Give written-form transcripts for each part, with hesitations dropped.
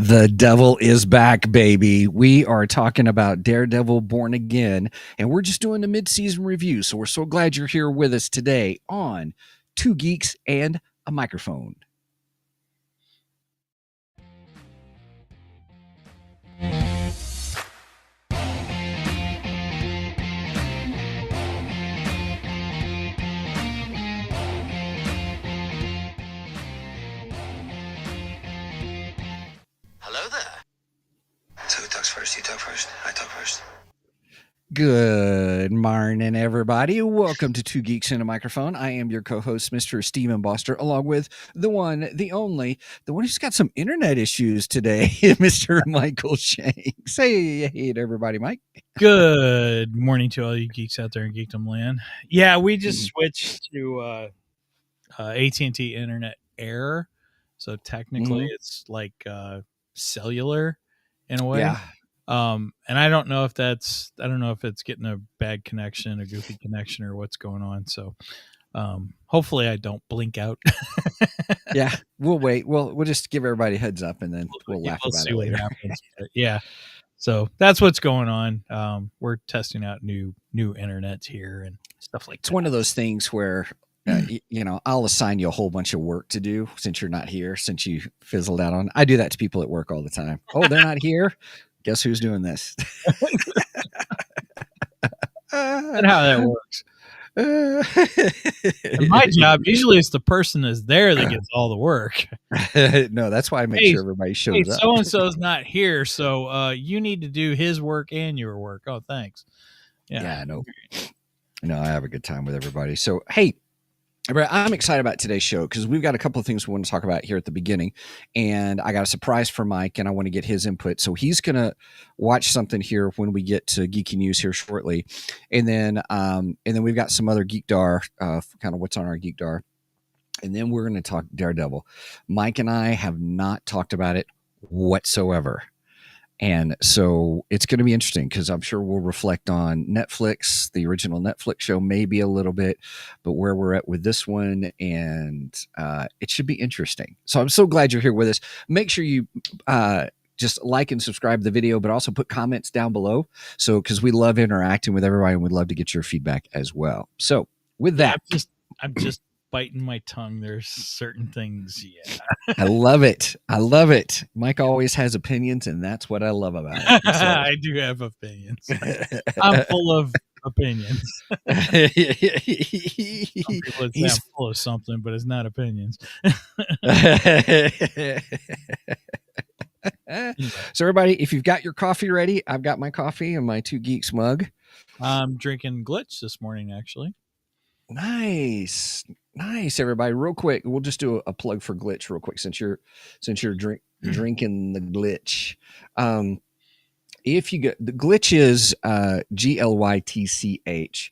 The devil is back, baby. We are talking about Daredevil Born Again, and we're just doing the mid-season review. So we're so glad you're here with us today on Two Geeks and a Microphone. Hello there. So who talks first? You talk first? I talk first. Good morning, everybody. Welcome to Two Geeks and a Microphone. I am your co-host, Mr. Steven Boster, along with the one, the only, the one who's got some internet issues today, Mr. Michael Shanks. Say hey to everybody, Mike. Good morning to all you geeks out there in Geekdom Land. Yeah, we just switched to AT&T Internet Air, so technically it's like cellular in a way. Yeah. And I don't know if it's getting a bad connection, a goofy connection, or what's going on. So hopefully I don't blink out. Yeah, we'll wait. We'll just give everybody a heads up, and then we'll laugh about it later. Yeah. So that's what's going on. We're testing out new internets here and stuff like that. It's one of those things where, I'll assign you a whole bunch of work to do since you're not here, since you fizzled out on. I do that to people at work all the time. Oh, they're not here? Guess who's doing this? And how that works. In my job, usually it's the person that's there that gets all the work. No, that's why I make sure everybody shows up. So-and-so's not here, so you need to do his work and your work. Oh, thanks. Yeah, no, I have a good time with everybody. So, hey, I'm excited about today's show because we've got a couple of things we want to talk about here at the beginning, and I got a surprise for Mike, and I want to get his input. So he's going to watch something here when we get to Geeky News here shortly, and then we've got some other Geekdar, kind of what's on our Geekdar, and then we're going to talk Daredevil. Mike and I have not talked about it whatsoever. And so it's going to be interesting because I'm sure we'll reflect on Netflix, the original Netflix show, maybe a little bit, but where we're at with this one, and it should be interesting. So I'm so glad you're here with us. Make sure you just like and subscribe to the video, but also put comments down below. So because we love interacting with everybody, and we'd love to get your feedback as well. So with that, I'm just biting my tongue. There's certain things. Yeah. I love it. Mike always has opinions, and that's what I love about it. So. I do have opinions. I'm full of opinions. He's full of something, but it's not opinions. So everybody, if you've got your coffee ready, I've got my coffee in my Two Geeks mug. I'm drinking Glitch this morning, actually. Nice, everybody. Real quick, we'll just do a plug for Glitch real quick since you're drinking the Glitch. If you get the Glitch is GLYTCH.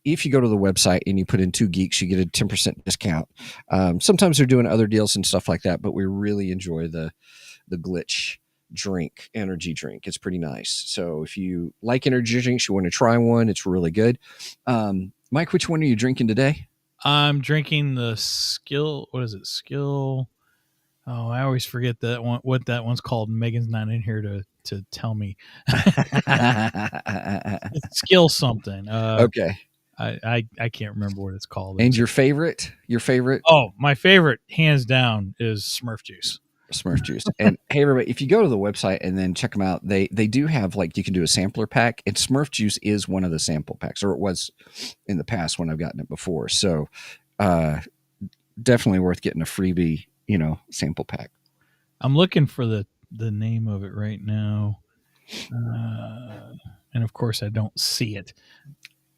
If you go to the website and you put in Two Geeks, you get a 10% discount. Sometimes they're doing other deals and stuff like that, but we really enjoy the Glitch energy drink. It's pretty nice. So if you like energy drinks, you want to try one, it's really good. Mike, which one are you drinking today? I'm drinking the Skill. What is it? Skill. Oh, I always forget that one. What that one's called. Megan's not in here to tell me. Skill something. Okay. I can't remember what it's called. And your favorite? Oh, my favorite, hands down, is Smurf Juice. And hey, everybody, if you go to the website and then check them out, they do have, like, you can do a sampler pack, and Smurf Juice is one of the sample packs, or it was in the past when I've gotten it before. So definitely worth getting a freebie, sample pack. I'm looking for the name of it right now. And of course I don't see it.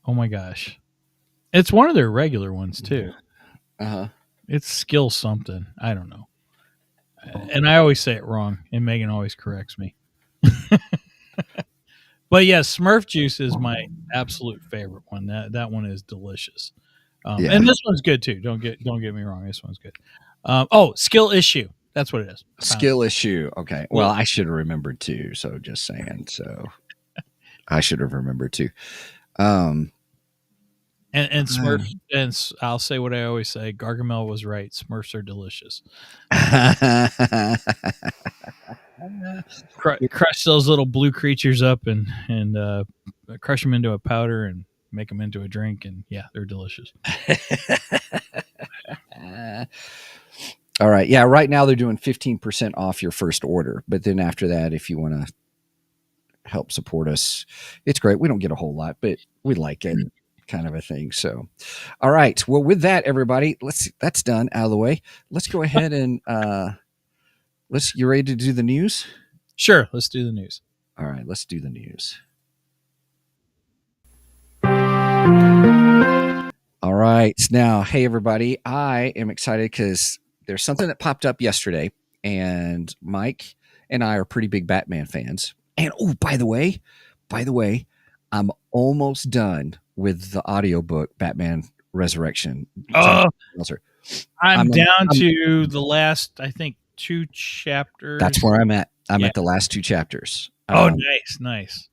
Oh my gosh. It's one of their regular ones too. Uh-huh. It's Skill something. I don't know. And I always say it wrong, and Megan always corrects me. But yes, Smurf Juice is my absolute favorite one. That one is delicious. And this one's good too. Don't get me wrong. This one's good. Skill Issue. That's what it is. Skill Issue. Okay. Well, I should have remembered too. So just saying. So I should have remembered too. And Smurf, I'll say what I always say: Gargamel was right. Smurfs are delicious. Crush those little blue creatures up and crush them into a powder and make them into a drink, and yeah, they're delicious. All right. Yeah. Right now they're doing 15% off your first order. But then after that, if you want to help support us, it's great. We don't get a whole lot, but we like it, kind of a thing. So, all right. Well, with that, everybody, that's done out of the way. Let's go ahead and you ready to do the news? Sure. Let's do the news. All right. Let's do the news. All right. Now, hey, everybody, I am excited because there's something that popped up yesterday, and Mike and I are pretty big Batman fans. And oh, by the way, I'm almost done with the audiobook Batman Resurrection. Oh, I'm down to the last, I think, 2 chapters. That's where I'm at. I'm at the last 2 chapters. Oh, nice.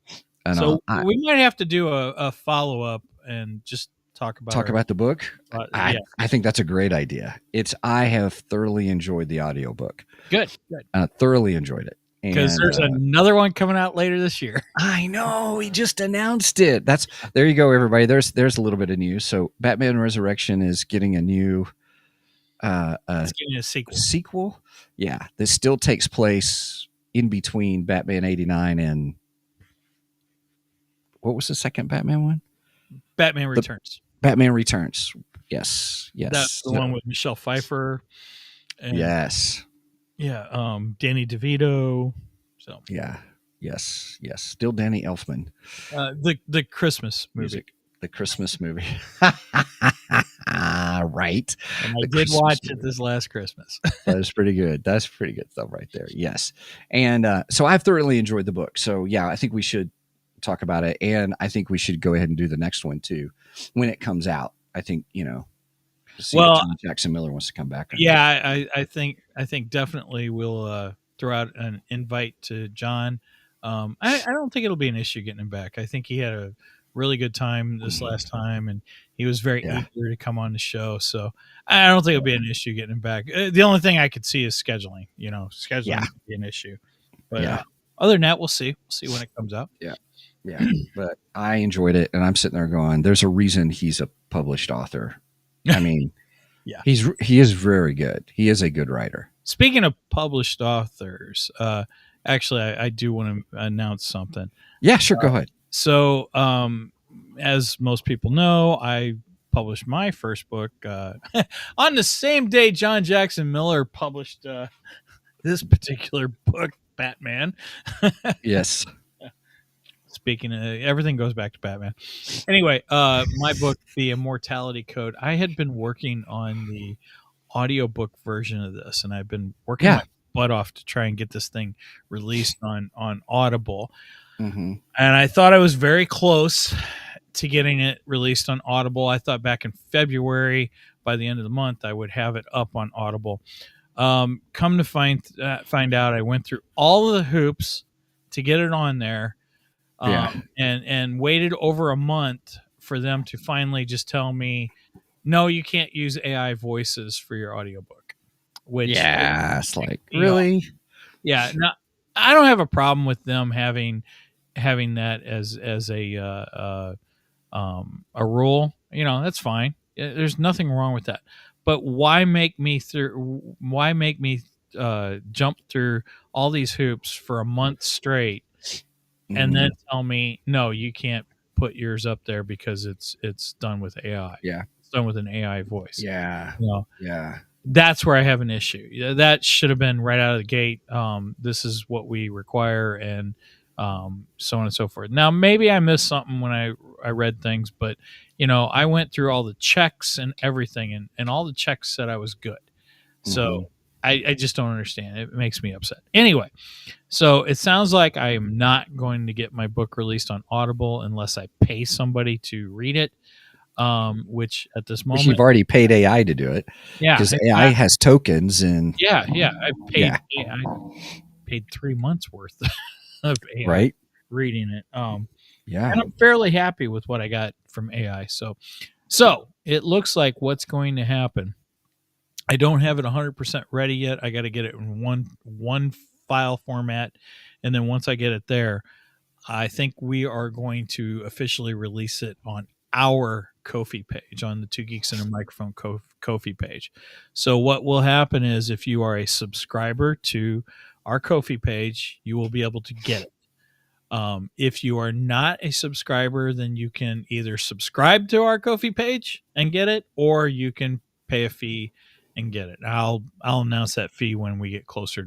So we might have to do a follow-up and just talk about the book. I think that's a great idea. I have thoroughly enjoyed the audiobook. Good. Thoroughly enjoyed it. Because there's another one coming out later this year. I know. He just announced it. There you go, everybody. There's a little bit of news. So Batman Resurrection is getting a new it's getting a sequel. Yeah. This still takes place in between Batman 89 and what was the second Batman one? Batman Returns. Batman Returns. Yes. That's the one with Michelle Pfeiffer. And, yes. Yeah. Danny DeVito. So yeah. Yes. Still Danny Elfman. The Christmas movie. Music. The Christmas movie. Right. And I did watch it this last Christmas. That was pretty good. That's pretty good stuff right there. Yes. And so I've thoroughly enjoyed the book. So yeah, I think we should talk about it, and I think we should go ahead and do the next one too when it comes out. I think see if John Jackson Miller wants to come back. Yeah, I think definitely we'll throw out an invite to John. I don't think it'll be an issue getting him back. I think he had a really good time this last time, and he was very eager to come on the show. So I don't think it'll be an issue getting him back. The only thing I could see is scheduling. Scheduling could be an issue, but other than that, we'll see. We'll see when it comes out. Yeah, but I enjoyed it, and I'm sitting there going, "There's a reason he's a published author." I mean, he is very good. He is a good writer. Speaking of published authors, actually, I do want to announce something. Yeah, sure, go ahead. So, as most people know, I published my first book on the same day John Jackson Miller published this particular book, Batman. Yes. Speaking of, everything goes back to Batman. Anyway, my book, The Immortality Code, I had been working on the audiobook version of this, and I've been working my butt off to try and get this thing released on Audible. Mm-hmm. And I thought I was very close to getting it released on Audible. I thought back in February, by the end of the month, I would have it up on Audible. Come to find out, I went through all of the hoops to get it on there. And waited over a month for them to finally just tell me, no, you can't use AI voices for your audiobook. Which it's like, really? Yeah. No, I don't have a problem with them having that as a rule. That's fine. There's nothing wrong with that. But why make me jump through all these hoops for a month straight? And then tell me, no, you can't put yours up there because it's done with AI. Yeah. It's done with an AI voice. Yeah. Yeah. That's where I have an issue. That should have been right out of the gate. This is what we require, and so on and so forth. Now, maybe I missed something when I read things, but, I went through all the checks and everything, and all the checks said I was good. So I just don't understand. It makes me upset. Anyway, so it sounds like I am not going to get my book released on Audible unless I pay somebody to read it, which at this moment... You've already paid AI to do it. Yeah. Because AI has tokens and... Yeah. I paid 3 months worth of AI reading it. And I'm fairly happy with what I got from AI. So So it looks like what's going to happen. I don't have it 100% ready yet. I got to get it in one file format, and then once I get it there, I think we are going to officially release it on our Ko-fi page, on the Two Geeks and a Microphone Ko-fi page. So what will happen is, if you are a subscriber to our Ko-fi page, you will be able to get it. If you are not a subscriber, then you can either subscribe to our Ko-fi page and get it, or you can pay a fee and get it. I'll announce that fee when we get closer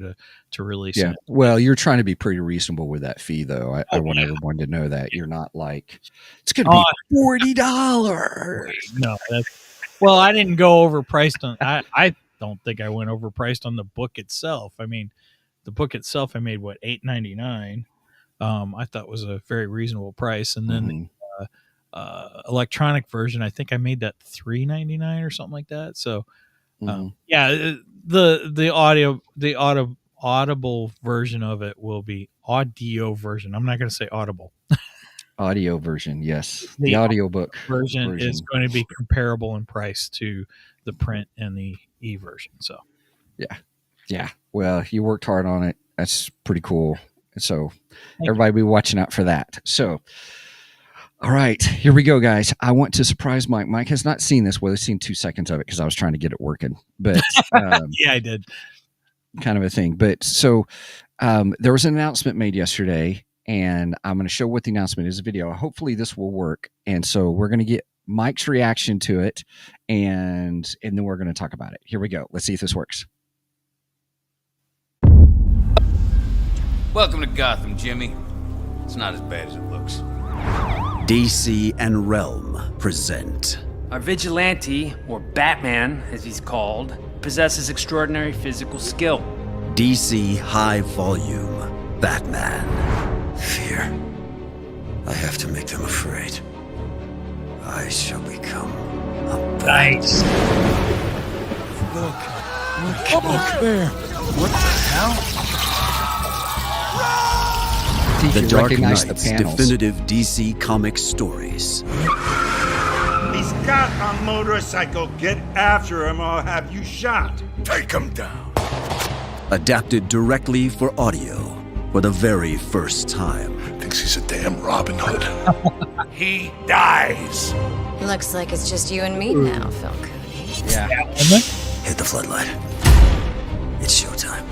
to releasing it. Well, you're trying to be pretty reasonable with that fee, though. I want everyone to know that you're not like, it's going to be $40. No, well, I didn't go overpriced on. I don't think I went overpriced on the book itself. I mean, the book itself, I made what, $8.99. I thought was a very reasonable price, and then the electronic version, I think I made that $3.99 or something like that. So, yeah, the audible version of it will be audio version. I'm not going to say audible. Audio version, yes. The audiobook version is going to be comparable in price to the print and the e-version. So, yeah. Well, you worked hard on it. That's pretty cool. So everybody be watching out for that. So, all right, here we go, guys. I want to surprise Mike. Mike has not seen this. Well, he's seen 2 seconds of it because I was trying to get it working. But yeah, I did. Kind of a thing. But so there was an announcement made yesterday, and I'm going to show what the announcement is, a video. Hopefully this will work. And so we're going to get Mike's reaction to it, and then we're going to talk about it. Here we go. Let's see if this works. Welcome to Gotham, Jimmy. It's not as bad as it looks. DC and Realm present. Our vigilante, or Batman as he's called, possesses extraordinary physical skill. DC High Volume Batman. Fear. I have to make them afraid. I shall become a bat. Nice. Look there. What the hell? The Dark Recognize Knight's the panels. definitive DC comic stories. He's got a motorcycle. Get after him or I'll have you shot. Take him down. Adapted directly for audio for the very first time. Thinks he's a damn Robin Hood. He dies. Looks like it's just you and me now, Phil Cooney. Yeah. Hit the floodlight. It's showtime.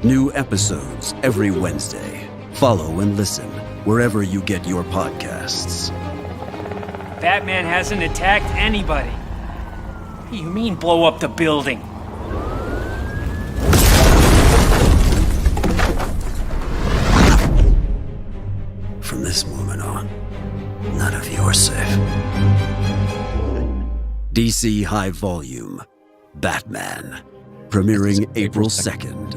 New episodes every Wednesday. Follow and listen wherever you get your podcasts. Batman hasn't attacked anybody. What do you mean, blow up the building? From this moment on, none of you are safe. DC High Volume Batman. Premiering April 2nd.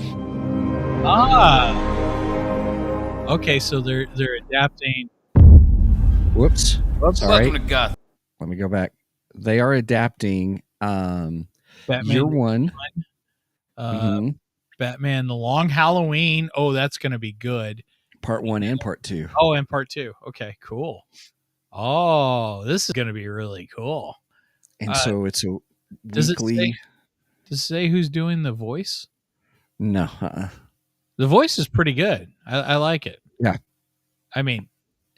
Okay, so they're adapting. Whoops. Sorry. Welcome to Gotham. Let me go back. They are adapting Batman Year One. Batman: The Long Halloween. Oh, that's going to be good. Part 1 and Part 2. Oh, and Part 2. Okay, cool. Oh, this is going to be really cool. And so it's a Does weekly. it say who's doing the voice? No. The voice is pretty good. I like it. Yeah. I mean,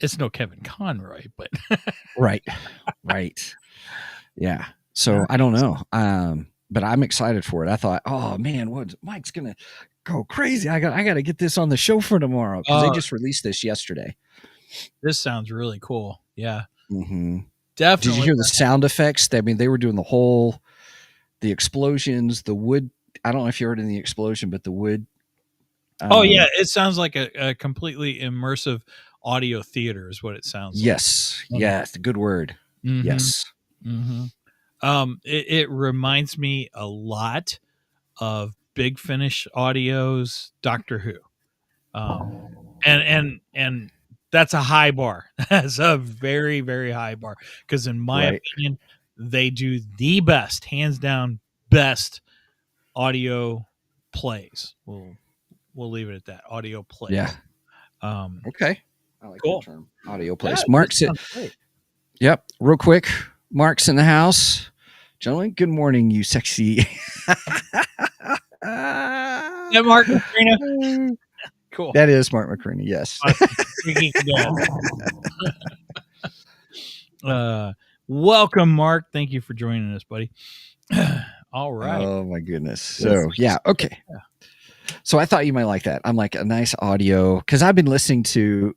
it's no Kevin Conroy, but Right. Yeah. So I don't know. But I'm excited for it. I thought, oh man, what Mike's gonna go crazy. I got to get this on the show for tomorrow because they just released this yesterday. this sounds really cool. Yeah, Mm-hmm. definitely. Did you hear the sound effects? I mean, they were doing the explosions, the wood. I don't know if you heard in the explosion, but the wood. Oh yeah, it sounds like a completely immersive audio theater is what it sounds like. Yes. Yes. Good word. Mhm. Yes. Mm-hmm. It reminds me a lot of Big Finish Audio's Doctor Who, and that's a high bar. That's a very, very high bar because in my opinion, they do the best, hands down, best audio plays. We'll leave it at that. Audio plays. Yeah. Um, Okay. I like Cool. that term. Audio plays. yeah, Mark this said, sounds great. yep. Real quick. Mark's in the house. Gentlemen, good morning, you sexy. Yeah, Mark Marina. Cool. That is Mark McCreany, yes. Welcome, Mark. Thank you for joining us, buddy. All right. Oh, my goodness. So, yeah, okay. So I thought you might like that. I'm like a nice audio, because I've been listening to,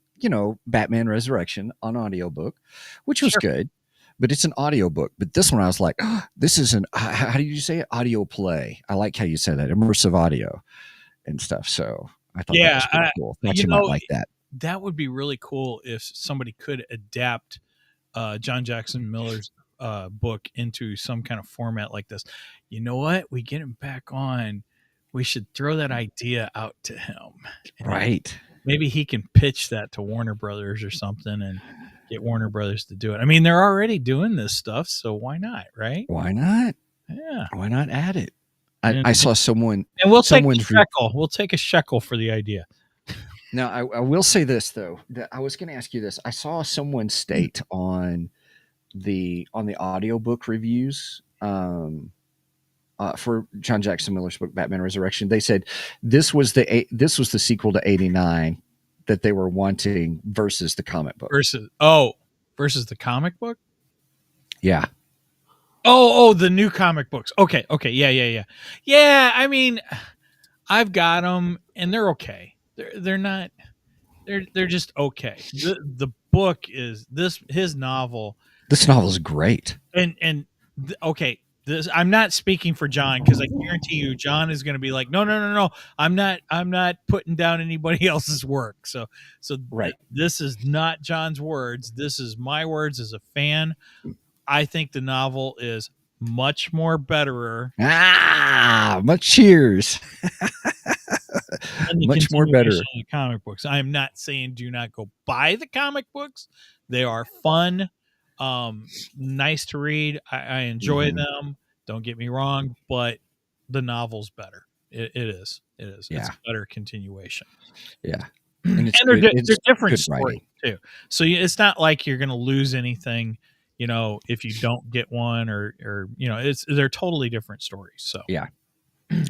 Batman Resurrection on audiobook, which was good, but it's an audiobook. But this one I was like, this is how do you say it? Audio play. I like how you said that, immersive audio and stuff. So I thought that was pretty cool. Thought you might like that. That would be really cool if somebody could adapt John Jackson Miller's book into some kind of format like this. You know what? We get him back on. We should throw that idea out to him. Right. Maybe he can pitch that to Warner Brothers or something and get Warner Brothers to do it. I mean, they're already doing this stuff, so why not, right? Why not? Yeah. Why not add it? I saw someone. And we'll take a shekel. We'll take a shekel for the idea. Now, I will say this, though. That I was going to ask you this. I saw someone state on the audiobook reviews for John Jackson Miller's book Batman Resurrection. They said this was the sequel to 89 that they were wanting versus the comic book. Versus the comic book? Yeah. Oh, the new comic books. Okay. Yeah. Yeah, I mean, I've got them and they're okay. They're not. They're just okay. The book is his novel. This novel is great. Okay. I'm not speaking for John, because I guarantee you, John is going to be like, no. I'm not putting down anybody else's work. So right. This is not John's words. This is my words as a fan. I think the novel is much more betterer. Much cheers. Much more better. The comic books. I am not saying do not go buy the comic books. They are fun, nice to read. I enjoy them. Don't get me wrong, but the novel's better. It is. Yeah. It's a better continuation. Yeah. And they're different stories too. So it's not like you're going to lose anything, if you don't get one or they're totally different stories. So yeah.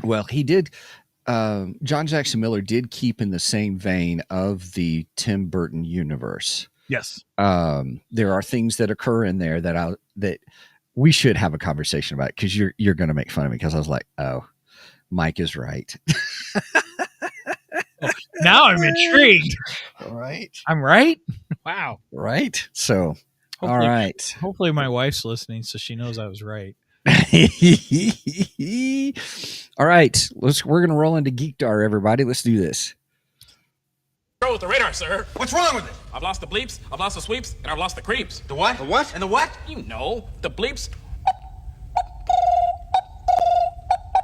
Well, he did. John Jackson Miller did keep in the same vein of the Tim Burton universe. Yes. There are things that occur in there that we should have a conversation about, because you're going to make fun of me, because I was like, oh, Mike is right. Now I'm intrigued. All right. I'm right. Wow. Right. So, all right. Hopefully my wife's listening, so she knows I was right. All right. We're going to roll into Geekdar, everybody. Let's do this. With the radar, sir. What's wrong with it? I've lost the bleeps, I've lost the sweeps, and I've lost the creeps. The what? The what? And the what? You know, the bleeps,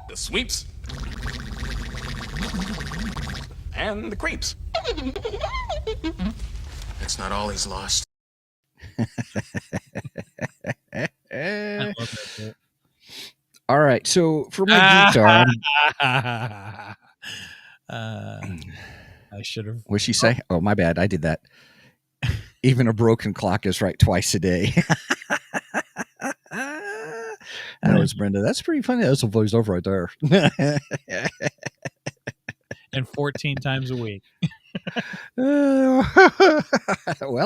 the sweeps, and the creeps. That's not all he's lost. All right. So for my Geekdar, I should have. What'd she say? Oh, my bad. I did that. Even a broken clock is right twice a day. That was Brenda. That's pretty funny. That's a voiceover right there. And 14 times a week. Well,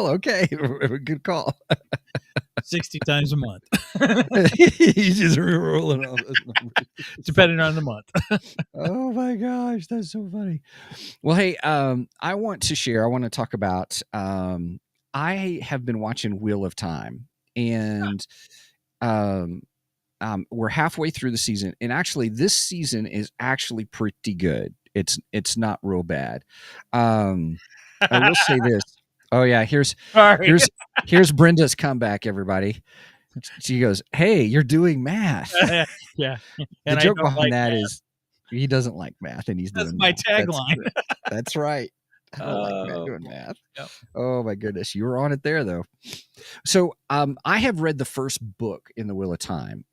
okay. Good call. 60 times a month. He's just rolling off. Depending on the month. Oh my gosh, that's so funny. Well, hey, I want to talk about, I have been watching Wheel of Time, and we're halfway through the season, and actually this season is actually pretty good. It's not real bad. I will say this. Oh yeah, here's Brenda's comeback, everybody. She goes, "Hey, you're doing math." Yeah. The joke behind that is he doesn't like math, and he's doing my math. tagline. That's right. I don't like math, doing math. Yep. Oh my goodness, you were on it there though. So I have read the first book in the Wheel of Time.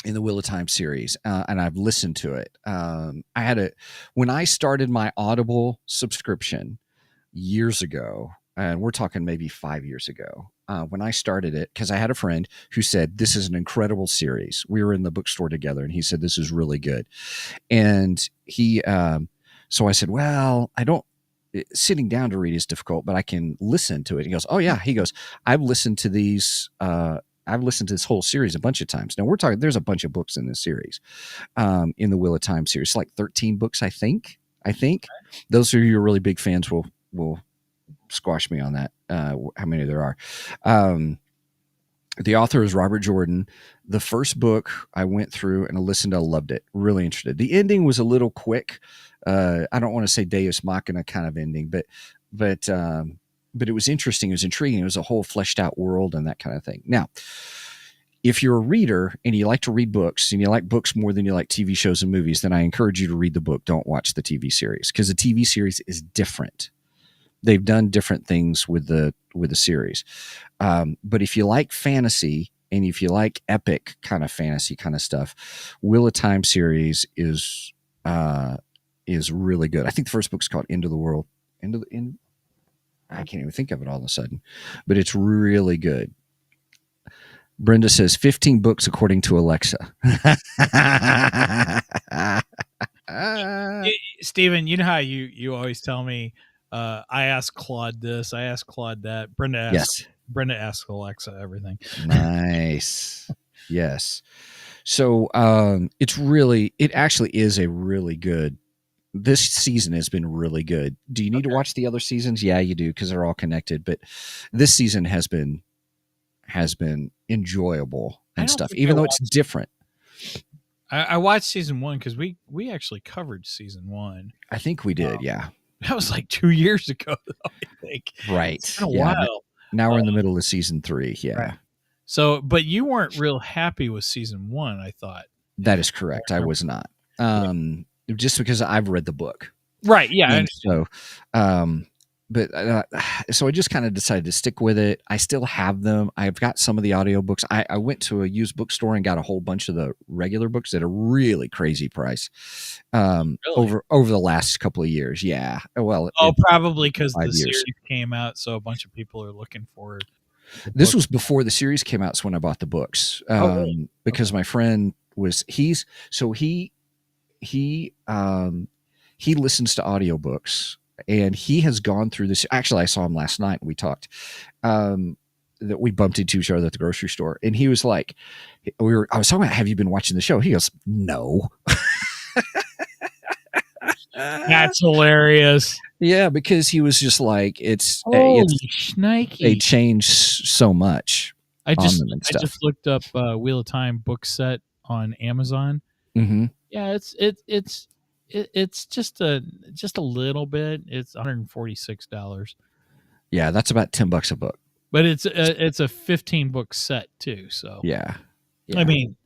In the Wheel of Time series, and I've listened to it. When I started my Audible subscription years ago, and we're talking maybe 5 years ago, when I started it, because I had a friend who said, this is an incredible series. We were in the bookstore together, and he said, this is really good. And so I said, well, sitting down to read is difficult, but I can listen to it. He goes, oh yeah. He goes, I've listened to this whole series a bunch of times. Now there's a bunch of books in this series, in the Wheel of Time series, like 13 books, I think. Those of you who are really big fans will squash me on that, how many there are. The author is Robert Jordan. The first book I went through and I listened to, I loved it. Really interested. The ending was a little quick. I don't want to say Deus Machina kind of ending, but it was interesting. It was intriguing. It was a whole fleshed out world and that kind of thing. Now, if you're a reader and you like to read books and you like books more than you like TV shows and movies, then I encourage you to read the book. Don't watch the TV series, because the TV series is different. They've done different things with the series. But if you like fantasy and if you like epic kind of fantasy kind of stuff, Wheel of Time series is really good. I think the first book's called End of the World. I can't even think of it all of a sudden, but it's really good. Brenda says 15 books according to Alexa. Steven, you know how you always tell me, I ask Claude this, I ask Claude that. Brenda asks Alexa everything. Nice. Yes. So it actually is a really good. This season has been really good. Do you need to watch the other seasons? Yeah, you do, because they're all connected. But this season has been enjoyable and stuff, even though it's different. I watched season 1 because we actually covered season 1. I think we did, yeah. That was like 2 years ago, though, I think. Right. It's been a while. Now we're in the middle of season 3, yeah. Right. So, but you weren't real happy with season 1, I thought. That is correct. I was not. Just because I've read the book. Right, yeah. And so, so I just kind of decided to stick with it. I still have them. I've got some of the audiobooks. I went to a used bookstore and got a whole bunch of the regular books at a really crazy price over the last couple of years. Yeah. Well, probably because the series came out, so a bunch of people are looking for it. This was before the series came out, so when I bought the books. Really? Because my friend he listens to audiobooks. And he has gone through this. Actually, I saw him last night and we talked, that we bumped into each other at the grocery store. And he was like, I was talking about, have you been watching the show? He goes, no. That's hilarious. Yeah, because he was just like, Shnikey. They changed so much. I just looked up Wheel of Time book set on Amazon. Mm-hmm. Yeah, it's just a little bit. It's $146. Yeah, that's about $10 a book. But it's a 15 book set too. So yeah. I mean,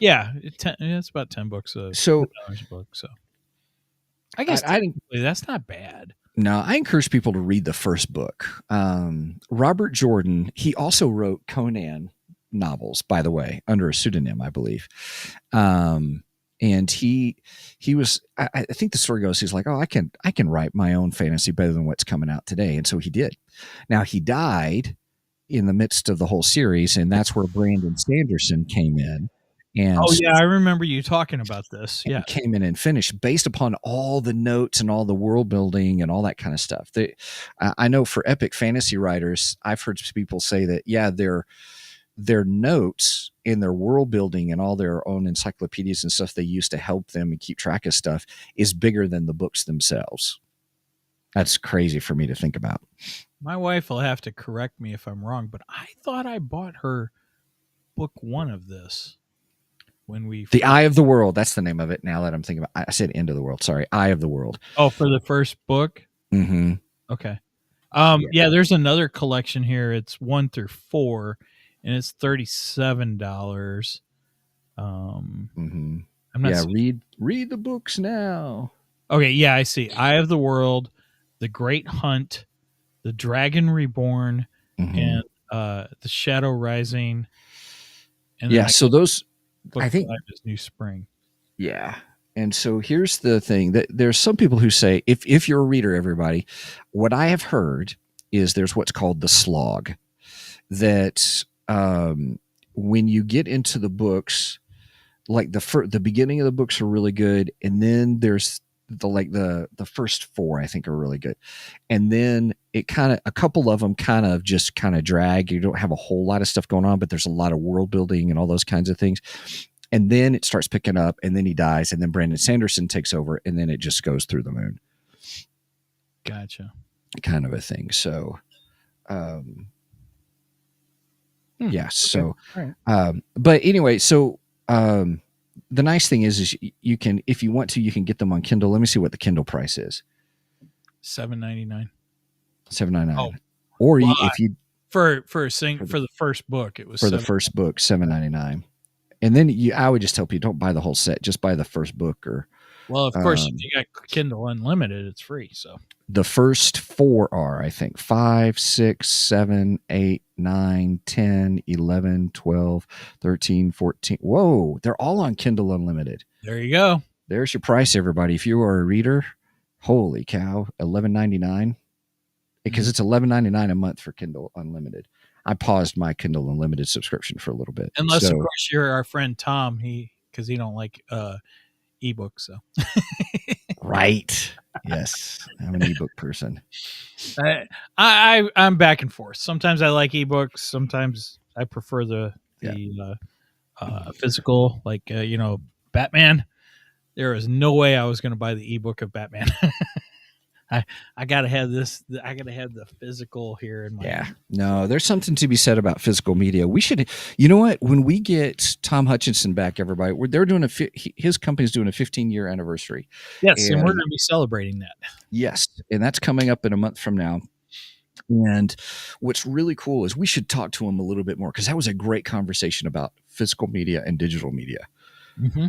yeah, it's about $10 a book. So I guess that's not bad. No, I encourage people to read the first book. Robert Jordan, he also wrote Conan novels, by the way, under a pseudonym, I believe. And he was, I think the story goes, he's like, oh, I can write my own fantasy better than what's coming out today. And so he did. Now he died in the midst of the whole series, and that's where Brandon Sanderson came in. And I remember you talking about this. Yeah. Came in and finished based upon all the notes and all the world building and all that kind of stuff. I know for epic fantasy writers, I've heard people say that, yeah, their notes in their world building and all their own encyclopedias and stuff they use to help them and keep track of stuff is bigger than the books themselves. That's crazy for me to think about. My wife will have to correct me if I'm wrong, but I thought I bought her book 1 of this when The Eye of the World. That's the name of it. Now that I'm thinking about, I said End of the World. Sorry. Eye of the World. Oh, for the first book. Mm-hmm. Okay. Yeah, there's another collection here. It's 1 through 4. And it's $37. Mm-hmm. I'm not read the books now. Okay, yeah, I see. Eye of the World, The Great Hunt, The Dragon Reborn, and The Shadow Rising. And yeah, so those book I think 5 is New Spring. Yeah. And so here's the thing, that there's some people who say, if you're a reader, everybody, what I have heard is there's what's called the slog. that when you get into the books, like the beginning of the books are really good, and then there's the first 4 I think are really good, and then it kind of, a couple of them kind of drag. You don't have a whole lot of stuff going on, but there's a lot of world building and all those kinds of things, and then it starts picking up, and then he dies, and then Brandon Sanderson takes over, and then it just goes through the moon. Gotcha. Kind of a thing. So yeah, so but anyway, so the nice thing is you can, if you want to, you can get them on Kindle. Let me see what the Kindle price is. $7.99. $7.99. Oh, or well, if you for the first book, it was for the first book $7.99. And then I would just tell people, don't buy the whole set, just buy the first book. Or well, of course, if you got Kindle Unlimited, it's free. So the first 4 are, I think, 5, 6, 7, 8, 9, 10, 11, 12, 13, 14. Whoa, they're all on Kindle Unlimited. There you go. There's your price, everybody. If you are a reader, holy cow, $11.99. Because it's $11.99 a month for Kindle Unlimited. I paused my Kindle Unlimited subscription for a little bit. Unless, of course, you're our friend Tom, because he don't like ebooks. So right. Yes, I'm an ebook person. I'm back and forth. Sometimes I like ebooks. Sometimes I prefer the physical, like Batman. There is no way I was going to buy the ebook of Batman. I gotta have this. I gotta have the physical here in my. Yeah, no, there's something to be said about physical media. We should, you know what? When we get Tom Hutchinson back, everybody, they're doing his company's doing a 15-year anniversary. Yes, and we're going to be celebrating that. Yes, and that's coming up in a month from now. And what's really cool is we should talk to him a little bit more, because that was a great conversation about physical media and digital media. Mm-hmm.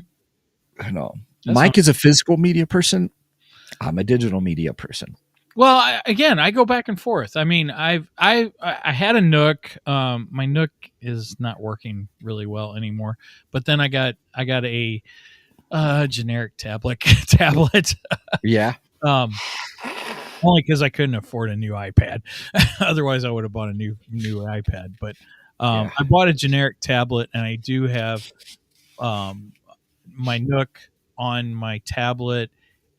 I know Mike is a physical media person. I'm a digital media person. Well, I go back and forth. I mean, I had a Nook. My Nook is not working really well anymore. But then I got a generic tablet. Yeah. Only because I couldn't afford a new iPad. Otherwise, I would have bought a new iPad. But I bought a generic tablet, and I do have my Nook on my tablet.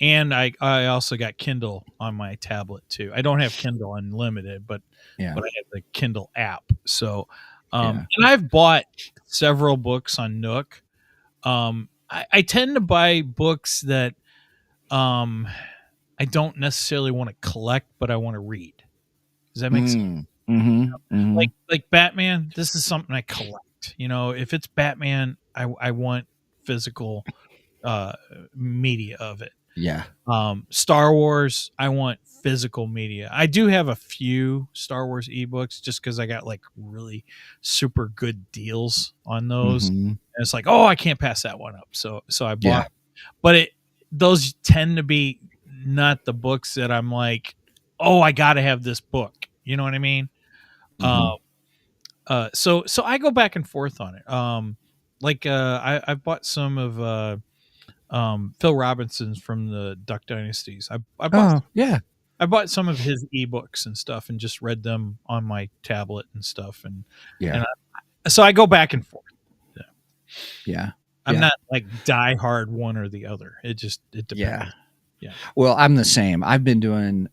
And I also got Kindle on my tablet too. I don't have Kindle Unlimited, but I have the Kindle app. So, and I've bought several books on Nook. I tend to buy books that I don't necessarily want to collect, but I want to read. Does that make sense? Mm-hmm, mm-hmm. Like Batman. This is something I collect. If it's Batman, I want physical media of it. Yeah. Star Wars, I want physical media. I do have a few Star Wars ebooks just because I got like really super good deals on those. Mm-hmm. And it's like, oh, I can't pass that one up. So I bought, but those tend to be not the books that I'm like, oh, I got to have this book. You know what I mean? Mm-hmm. So I go back and forth on it. I bought some of Phil Robinson's from the Duck Dynasties. I bought some of his ebooks and stuff and just read them on my tablet and stuff. And so I go back and forth. Yeah. I'm not like die hard one or the other. It depends. Yeah. Well, I'm the same. I've been doing,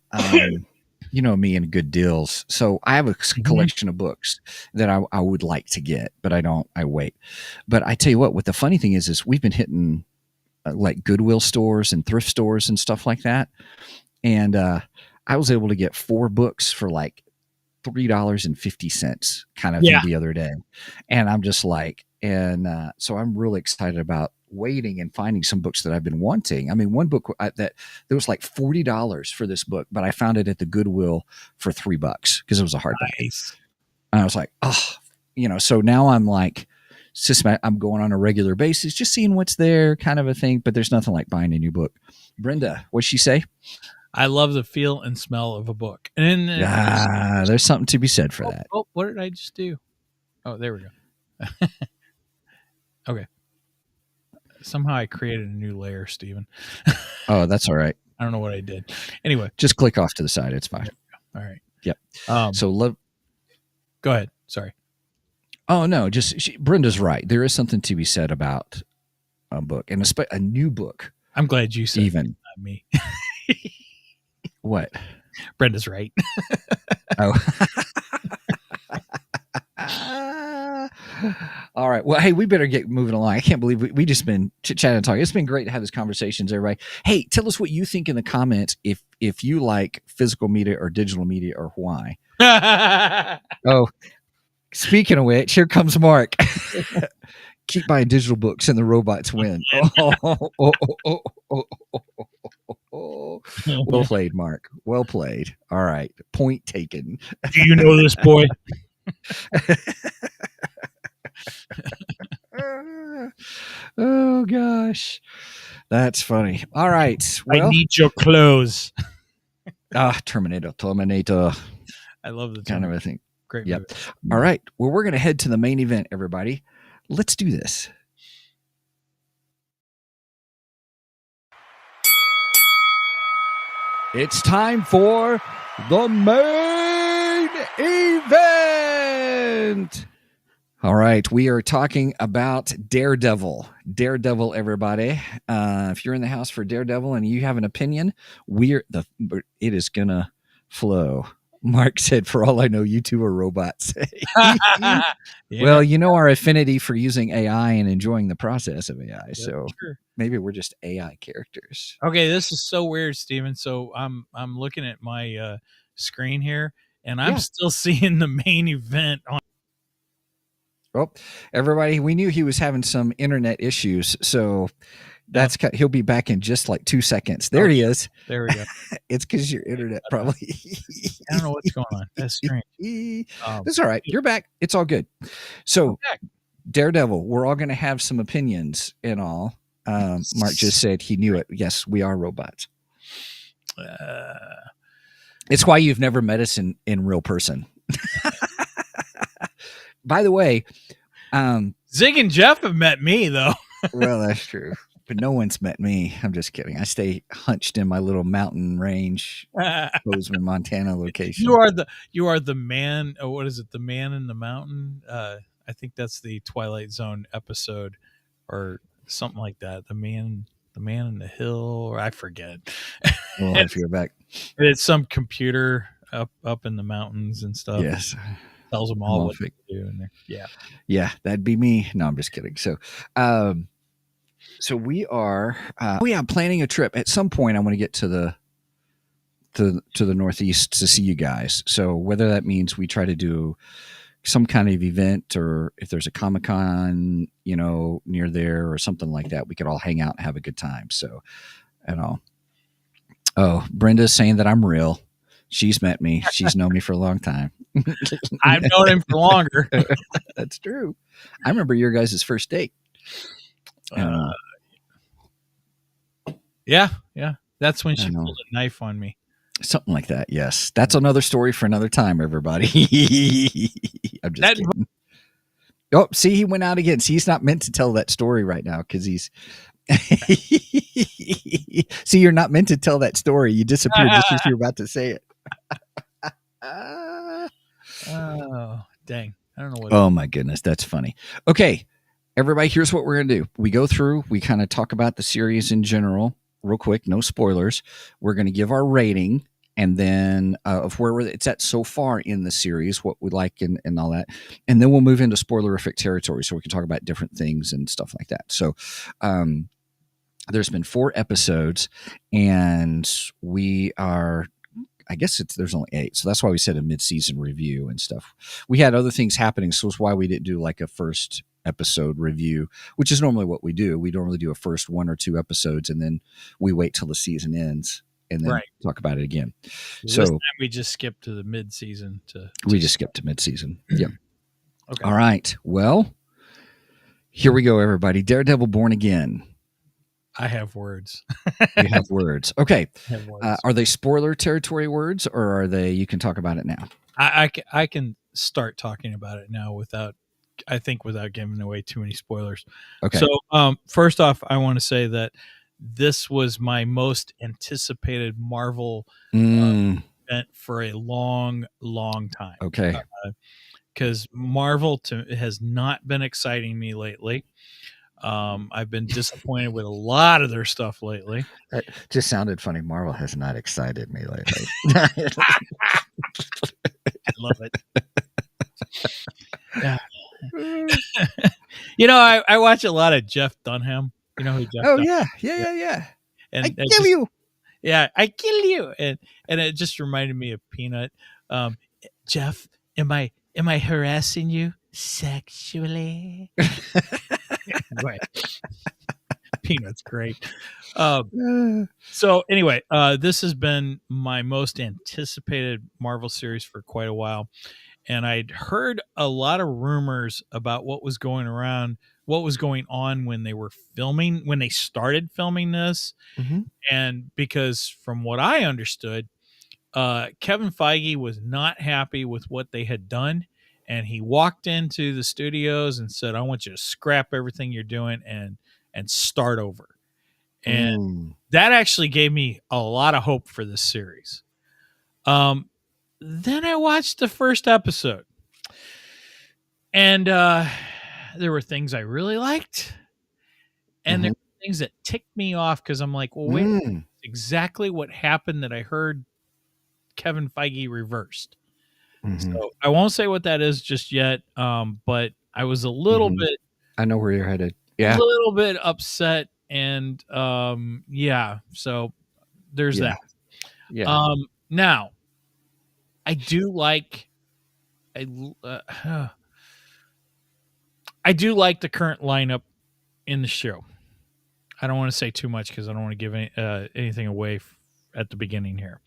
me and good deals. So I have a collection of books that I would like to get, but I wait. But I tell you what the funny thing is we've been hitting like Goodwill stores and thrift stores and stuff like that. And I was able to get 4 books for like $3.50 kind of thing the other day. And I'm just like, so I'm really excited about waiting and finding some books that I've been wanting. I mean, one book that there was like $40 for this book, but I found it at the Goodwill for $3 because it was a hardback. Nice. And I was like, so now I'm like, I'm going on a regular basis, just seeing what's there, kind of a thing. But there's nothing like buying a new book. Brenda, what'd she say? I love the feel and smell of a book. And there's something to be said for that. Oh, what did I just do? Oh, there we go. Okay. Somehow I created a new layer, Steven. Oh, that's all right. I don't know what I did. Anyway, just click off to the side. It's fine. All right. Yep. Go ahead. Sorry. Oh no, Brenda's right. There is something to be said about a book, and a new book. I'm glad you said even not me. What? Brenda's right. Oh. All right. Well, hey, we better get moving along. I can't believe we just been chit-chatting and talking. It's been great to have these conversations, everybody. Hey, tell us what you think in the comments if you like physical media or digital media, or why. Oh, speaking of which, here comes Mark. Keep buying digital books and the robots win. Well played, Mark. Well played. All right. Point taken. Do you know this boy? Oh gosh, that's funny. All right, well, I need your clothes. Terminator. I love the kind of a thing. Great Yep. movie. All right, well, we're gonna head to the main event, everybody. Let's do this. It's time for the main event. All right, we are talking about Daredevil. Daredevil, everybody. If you're in the house for Daredevil and you have an opinion, it is gonna flow. Mark said, "For all I know, you two are robots." Yeah. Well, you know our affinity for using AI and enjoying the process of AI. So sure. maybe we're just AI characters. Okay, this is so weird, Steven. So I'm looking at my screen here, and I'm still seeing the main event on. Well, everybody, we knew he was having some internet issues, so he'll be back in just like 2 seconds. There he is. There we go. It's because your internet probably. I don't know what's going on. That's strange. That's all right. You're back. It's all good. So, Daredevil, we're all going to have some opinions and all. Mark just said he knew it. Yes, we are robots. It's why you've never met us in real person. By the way, Zig and Jeff have met me, though. Well, that's true. But no one's met me. I'm just kidding. I stay hunched in my little mountain range, Bozeman, Montana location. You are the man. Oh, what is it? The Man in the Mountain. I think that's the Twilight Zone episode, or something like that. The Man in the Hill, or I forget. Well, if you're back, it's some computer up in the mountains and stuff. Yes. Tells them all what to do in there. Yeah, that'd be me. No, I'm just kidding. So, we are planning a trip. At some point I want to get to the Northeast to see you guys. So whether that means we try to do some kind of event, or if there's a Comic-Con, near there or something like that, we could all hang out and have a good time. So, oh, Brenda's saying that I'm real. She's met me. She's known me for a long time. I've known him for longer. That's true. I remember your guys' first date. Yeah. That's when she pulled a knife on me. Something like that. Yes. That's another story for another time, everybody. I'm just kidding. Oh, see, he went out again. See, he's not meant to tell that story right now because he's. See, you're not meant to tell that story. You disappeared just as you're about to say it. Oh, dang. I don't know what. Oh, my goodness. That's funny. Okay. Everybody, here's what we're going to do. We go through, we kind of talk about the series in general, real quick, no spoilers. We're going to give our rating, and then of where it's at so far in the series, what we like and all that. And then we'll move into spoilerific territory so we can talk about different things and stuff like that. So there's been 4 episodes, and we are, I guess there's only 8. So that's why we said a mid-season review and stuff. We had other things happening, so it's why we didn't do like a first episode review, which is normally what we do. We normally do a first 1 or 2 episodes, and then we wait till the season ends and then talk about it again. So this time we just skipped to the mid-season. We just skipped to mid-season. Yep. Okay. All right. Well, here we go, everybody. Daredevil Born Again. I have words. You have words. Okay. I have words. Are they spoiler territory words, or are they? You can talk about it now. I can start talking about it now without giving away too many spoilers. Okay. So first off, I want to say that this was my most anticipated Marvel event for a long, long time. Okay. because Marvel has not been exciting me lately. I've been disappointed with a lot of their stuff lately. That just sounded funny. Marvel has not excited me lately. I love it. Yeah. You know, I watch a lot of Jeff Dunham. You know who Jeff Dunham is? Yeah. And I kill you. Yeah, I kill you. And it just reminded me of Peanut. Jeff, am I harassing you sexually? Anyway, Peanut's great. So anyway, this has been my most anticipated Marvel series for quite a while. And I'd heard a lot of rumors about what was going on when they started filming this. Mm-hmm. And because from what I understood, Kevin Feige was not happy with what they had done. And he walked into the studios and said, I want you to scrap everything you're doing and start over. And that actually gave me a lot of hope for this series. Then I watched the first episode, and there were things I really liked, and there were things that ticked me off because I'm like, well, wait, exactly what happened that I heard Kevin Feige reversed. So I won't say what that is just yet, but I was a little bit. I know where you're headed. Yeah, a little bit upset, and yeah. So there's that. Yeah. Now. I do like I do like the current lineup in the show. I don't want to say too much because I don't want to give anything away at the beginning here.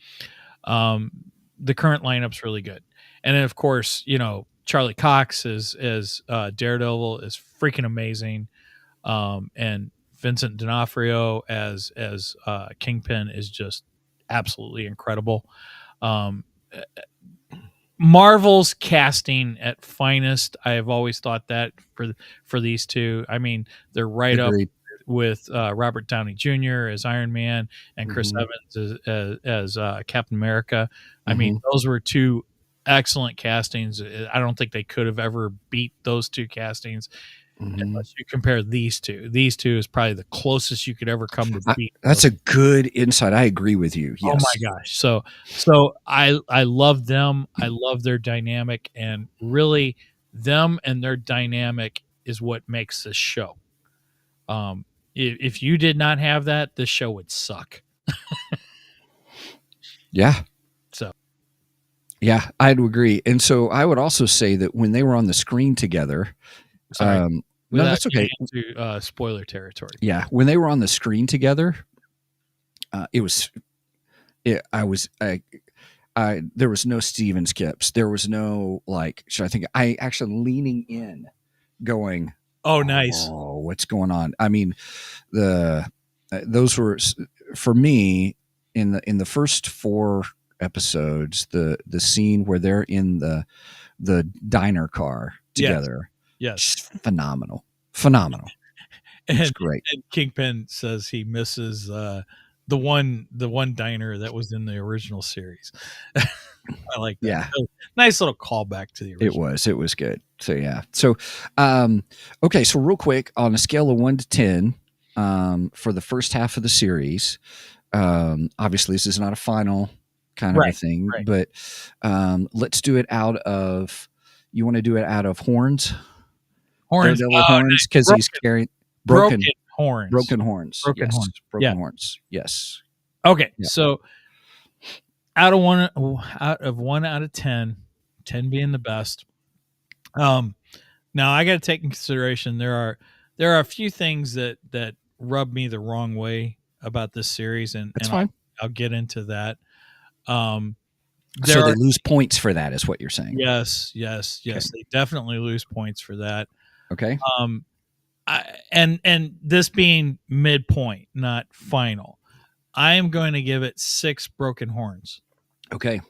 The current lineup's really good, and then of course, you know, Charlie Cox as Daredevil is freaking amazing, and Vincent D'Onofrio as Kingpin is just absolutely incredible. Marvel's casting at finest. I have always thought that for these two. I mean, they're right Agreed. up with Robert Downey Jr. as Iron Man and Chris Evans as Captain America. I mean, those were two excellent castings. I don't think they could have ever beat those two castings. Unless you compare these two. These two is probably the closest you could ever come to beat. That's a good insight. I agree with you. Yes. Oh my gosh. So I love them. I love their dynamic, and really them and their dynamic is what makes this show. If you did not have that, this show would suck. Yeah. So yeah, I'd agree. And so I would also say that when they were on the screen together, sorry. No, that's okay. Into spoiler territory. Yeah, when they were on the screen together, there was no Steven skips. There was no I actually leaning in, going, oh, nice. Oh, what's going on? I mean, those were for me in the first 4 episodes. The scene where they're in the diner car together. Yes. Phenomenal. It's great. And Kingpin says he misses the one diner that was in the original series. I like that. Yeah. Nice little callback to the original. It was good. So yeah. So okay, so real quick, on a scale of 1 to 10, for the first half of the series, obviously this is not a final kind of a thing, but let's do it out of, you want to do it out of horns? Horns, because he's carrying broken horns. Broken horns. Yes. Okay, yeah. So out of 1 out of 10, 10 being the best. Now I got to take in consideration there are a few things that rub me the wrong way about this series, and that's fine. I'll get into that. So they lose points for that, is what you're saying? Yes. Okay. They definitely lose points for that. Okay. And this being midpoint, not final, I am going to give it 6 broken horns. Okay.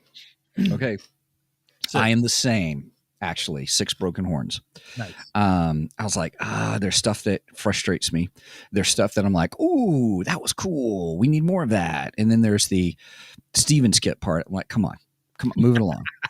I am the same, actually. 6 broken horns. Nice. I was like, there's stuff that frustrates me. There's stuff that I'm like, ooh, that was cool. We need more of that. And then there's the Steven skip part. I'm like, come on, move it along.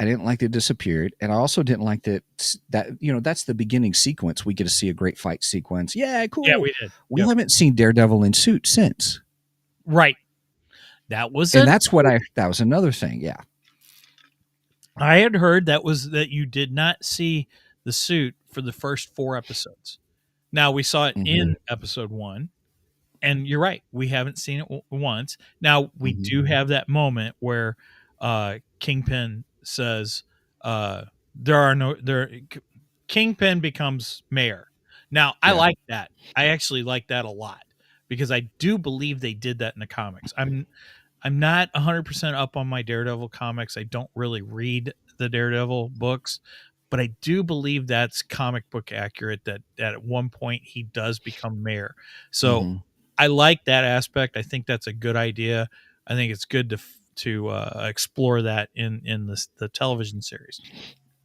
I didn't like that it disappeared, and I also didn't like that that's the beginning sequence. We get to see a great fight sequence. Yeah, cool. Yeah, we did. We Yep. haven't seen Daredevil in suit since. Right. That was that was another thing. Yeah. I had heard that you did not see the suit for the first 4 episodes. Now we saw it in episode 1, and you're right, we haven't seen it once. Now we do have that moment where Kingpin says Kingpin becomes mayor. Now I like that. I actually like that a lot because I do believe they did that in the comics. I'm not 100% up on my Daredevil comics. I don't really read the Daredevil books, but I do believe that's comic book accurate that at one point he does become mayor. So I like that aspect. I think that's a good idea. I think it's good to explore that in the television series.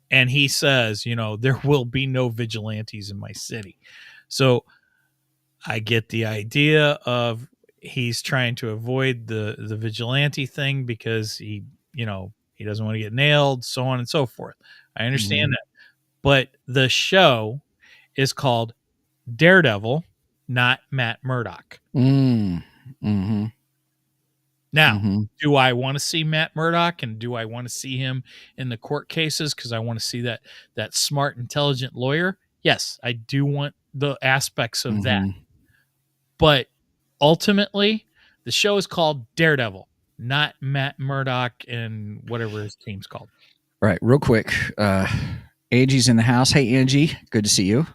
And he says, there will be no vigilantes in my city. So I get the idea of he's trying to avoid the vigilante thing because he doesn't want to get nailed, so on and so forth. I understand that. But the show is called Daredevil, not Matt Murdock. Now, do I want to see Matt Murdock, and do I want to see him in the court cases because I want to see that smart, intelligent lawyer? Yes, I do want the aspects of that. But ultimately, the show is called Daredevil, not Matt Murdock and whatever his team's called. All right, real quick. Angie's in the house. Hey, Angie, good to see you.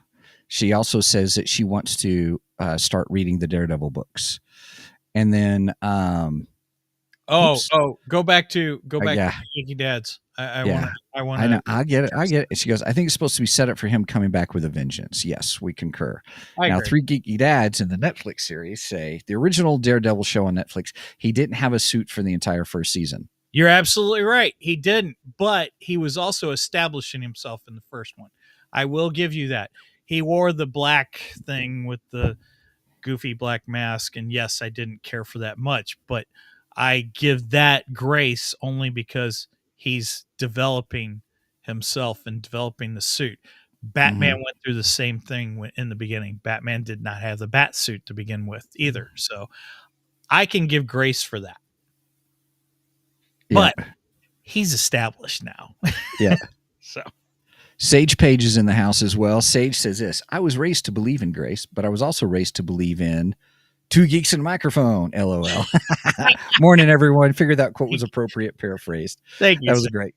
She also says that she wants to start reading the Daredevil books. And then go back to yeah. Yankee Dads. I want. I know. I get it. And she goes, I think it's supposed to be set up for him coming back with a vengeance. Yes, we concur. Now, agree. 3 Geeky Dads in the Netflix series say the original Daredevil show on Netflix, he didn't have a suit for the entire first season. You're absolutely right. He didn't, but he was also establishing himself in the first one. I will give you that. He wore the black thing with the goofy black mask, and yes, I didn't care for that much, but I give that grace only because he's developing himself and developing the suit. Batman went through the same thing in the beginning. Batman did not have the bat suit to begin with either, so I can give grace for that. But he's established now. Yeah. So Sage Page is in the house as well. Sage says this: I was raised to believe in grace, but I was also raised to believe in 2 geeks and a microphone. LOL. Morning, everyone. Figured that quote was appropriate, paraphrased. Thank you. That was great.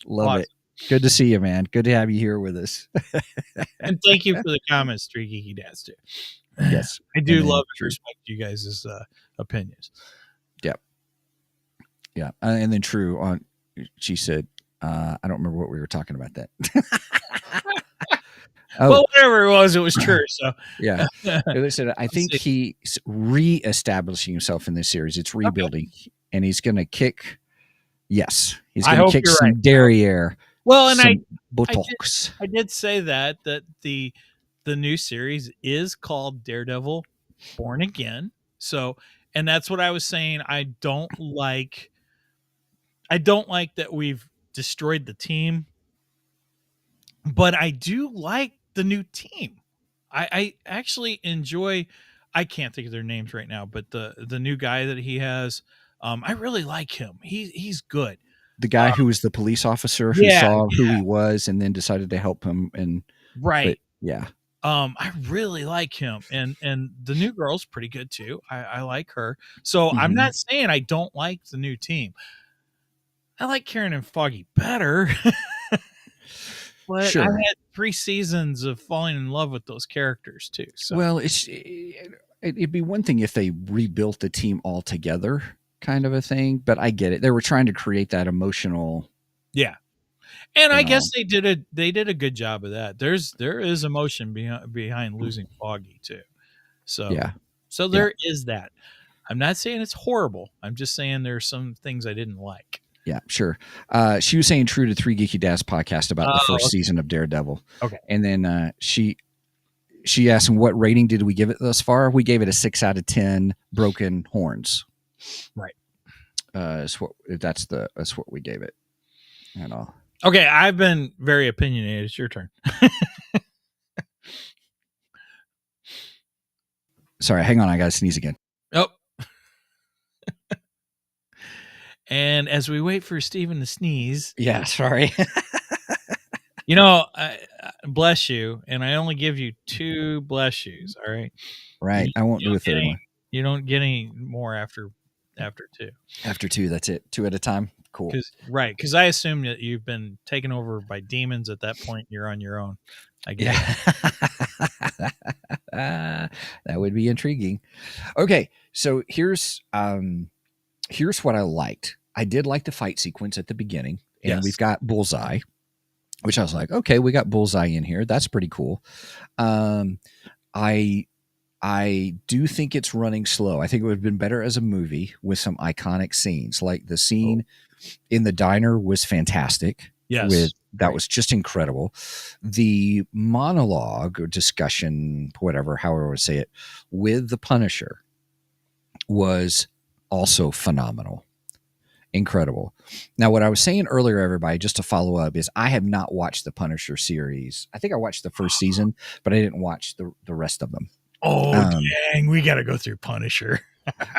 Love it. Good to see you, man. Good to have you here with us. And thank you for the comments, 3 Geeky Dads, too. Yes. I do love and respect you guys' opinions. Yep. Yeah. And then True, she said, I don't remember what we were talking about that. Well, whatever it was true. So yeah. Listen, I think he's re-establishing himself in this series. It's rebuilding, and he's going to kick. Yes, he's going to kick some derriere. Well, and buttocks. I did say that the new series is called Daredevil Born Again. So, and that's what I was saying. I don't like that we've destroyed the team, but I do like the new team. I actually enjoy. I can't think of their names right now, but the new guy that he has, I really like him. He's good. The guy who was the police officer who saw who he was and then decided to help him. And right, yeah. I really like him, and the new girl's pretty good too. I like her. So I'm not saying I don't like the new team. I like Karen and Foggy better. But I had 3 seasons of falling in love with those characters too. So. Well, it'd be one thing if they rebuilt the team altogether, kind of a thing. But I get it; they were trying to create that emotional. Yeah, and I guess they did a good job of that. There is emotion behind losing Foggy too. So so there is that. I'm not saying it's horrible. I'm just saying there's some things I didn't like. Yeah, sure. She was saying true to 3 Geeky Dads podcast about the first season of Daredevil. Okay. And then she asked him, what rating did we give it thus far? We gave it a 6 out of 10 broken horns. Right. That's what we gave it. at all. Okay, I've been very opinionated. It's your turn. Sorry, hang on. I got to sneeze again. Oh. And as we wait for Steven to sneeze. Yeah, sorry. You know, I bless you, and I only give you 2 bless yous, all right? Right. I won't do a third one. You don't get any more after 2. After 2, that's it. 2 at a time. Cool. Because I assume that you've been taken over by demons at that point. You're on your own. I guess. Yeah. That would be intriguing. Okay, so here's what I liked. I did like the fight sequence at the beginning, and we've got Bullseye, which I was like, okay, we got Bullseye in here. That's pretty cool. I do think it's running slow. I think it would have been better as a movie with some iconic scenes. Like the scene in the diner was fantastic. Yes. That was just incredible. The monologue or discussion, whatever, however I would say it, with the Punisher was also phenomenal. Incredible. Now, what I was saying earlier, everybody, just to follow up, is I have not watched the Punisher series. I think I watched the first season, but I didn't watch the rest of them. Oh, dang. We got to go through Punisher.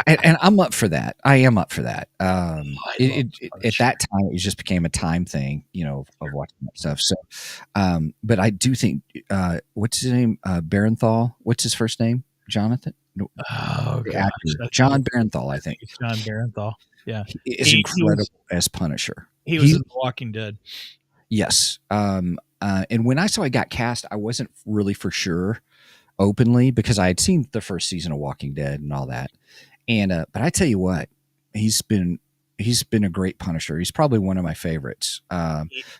and I'm up for that. I am up for that. At that time, it just became a time thing, of watching that stuff. So, but I do think, what's his name? Barenthal. What's his first name? Jonathan? No, gosh, John Barenthal, I think. It's John Barenthal. Yeah. He is incredible as Punisher. He was in The Walking Dead. Yes. And when I saw he got cast, I wasn't really for sure openly because I had seen the first season of Walking Dead and all that. And but I tell you what, he's been a great Punisher. He's probably one of my favorites.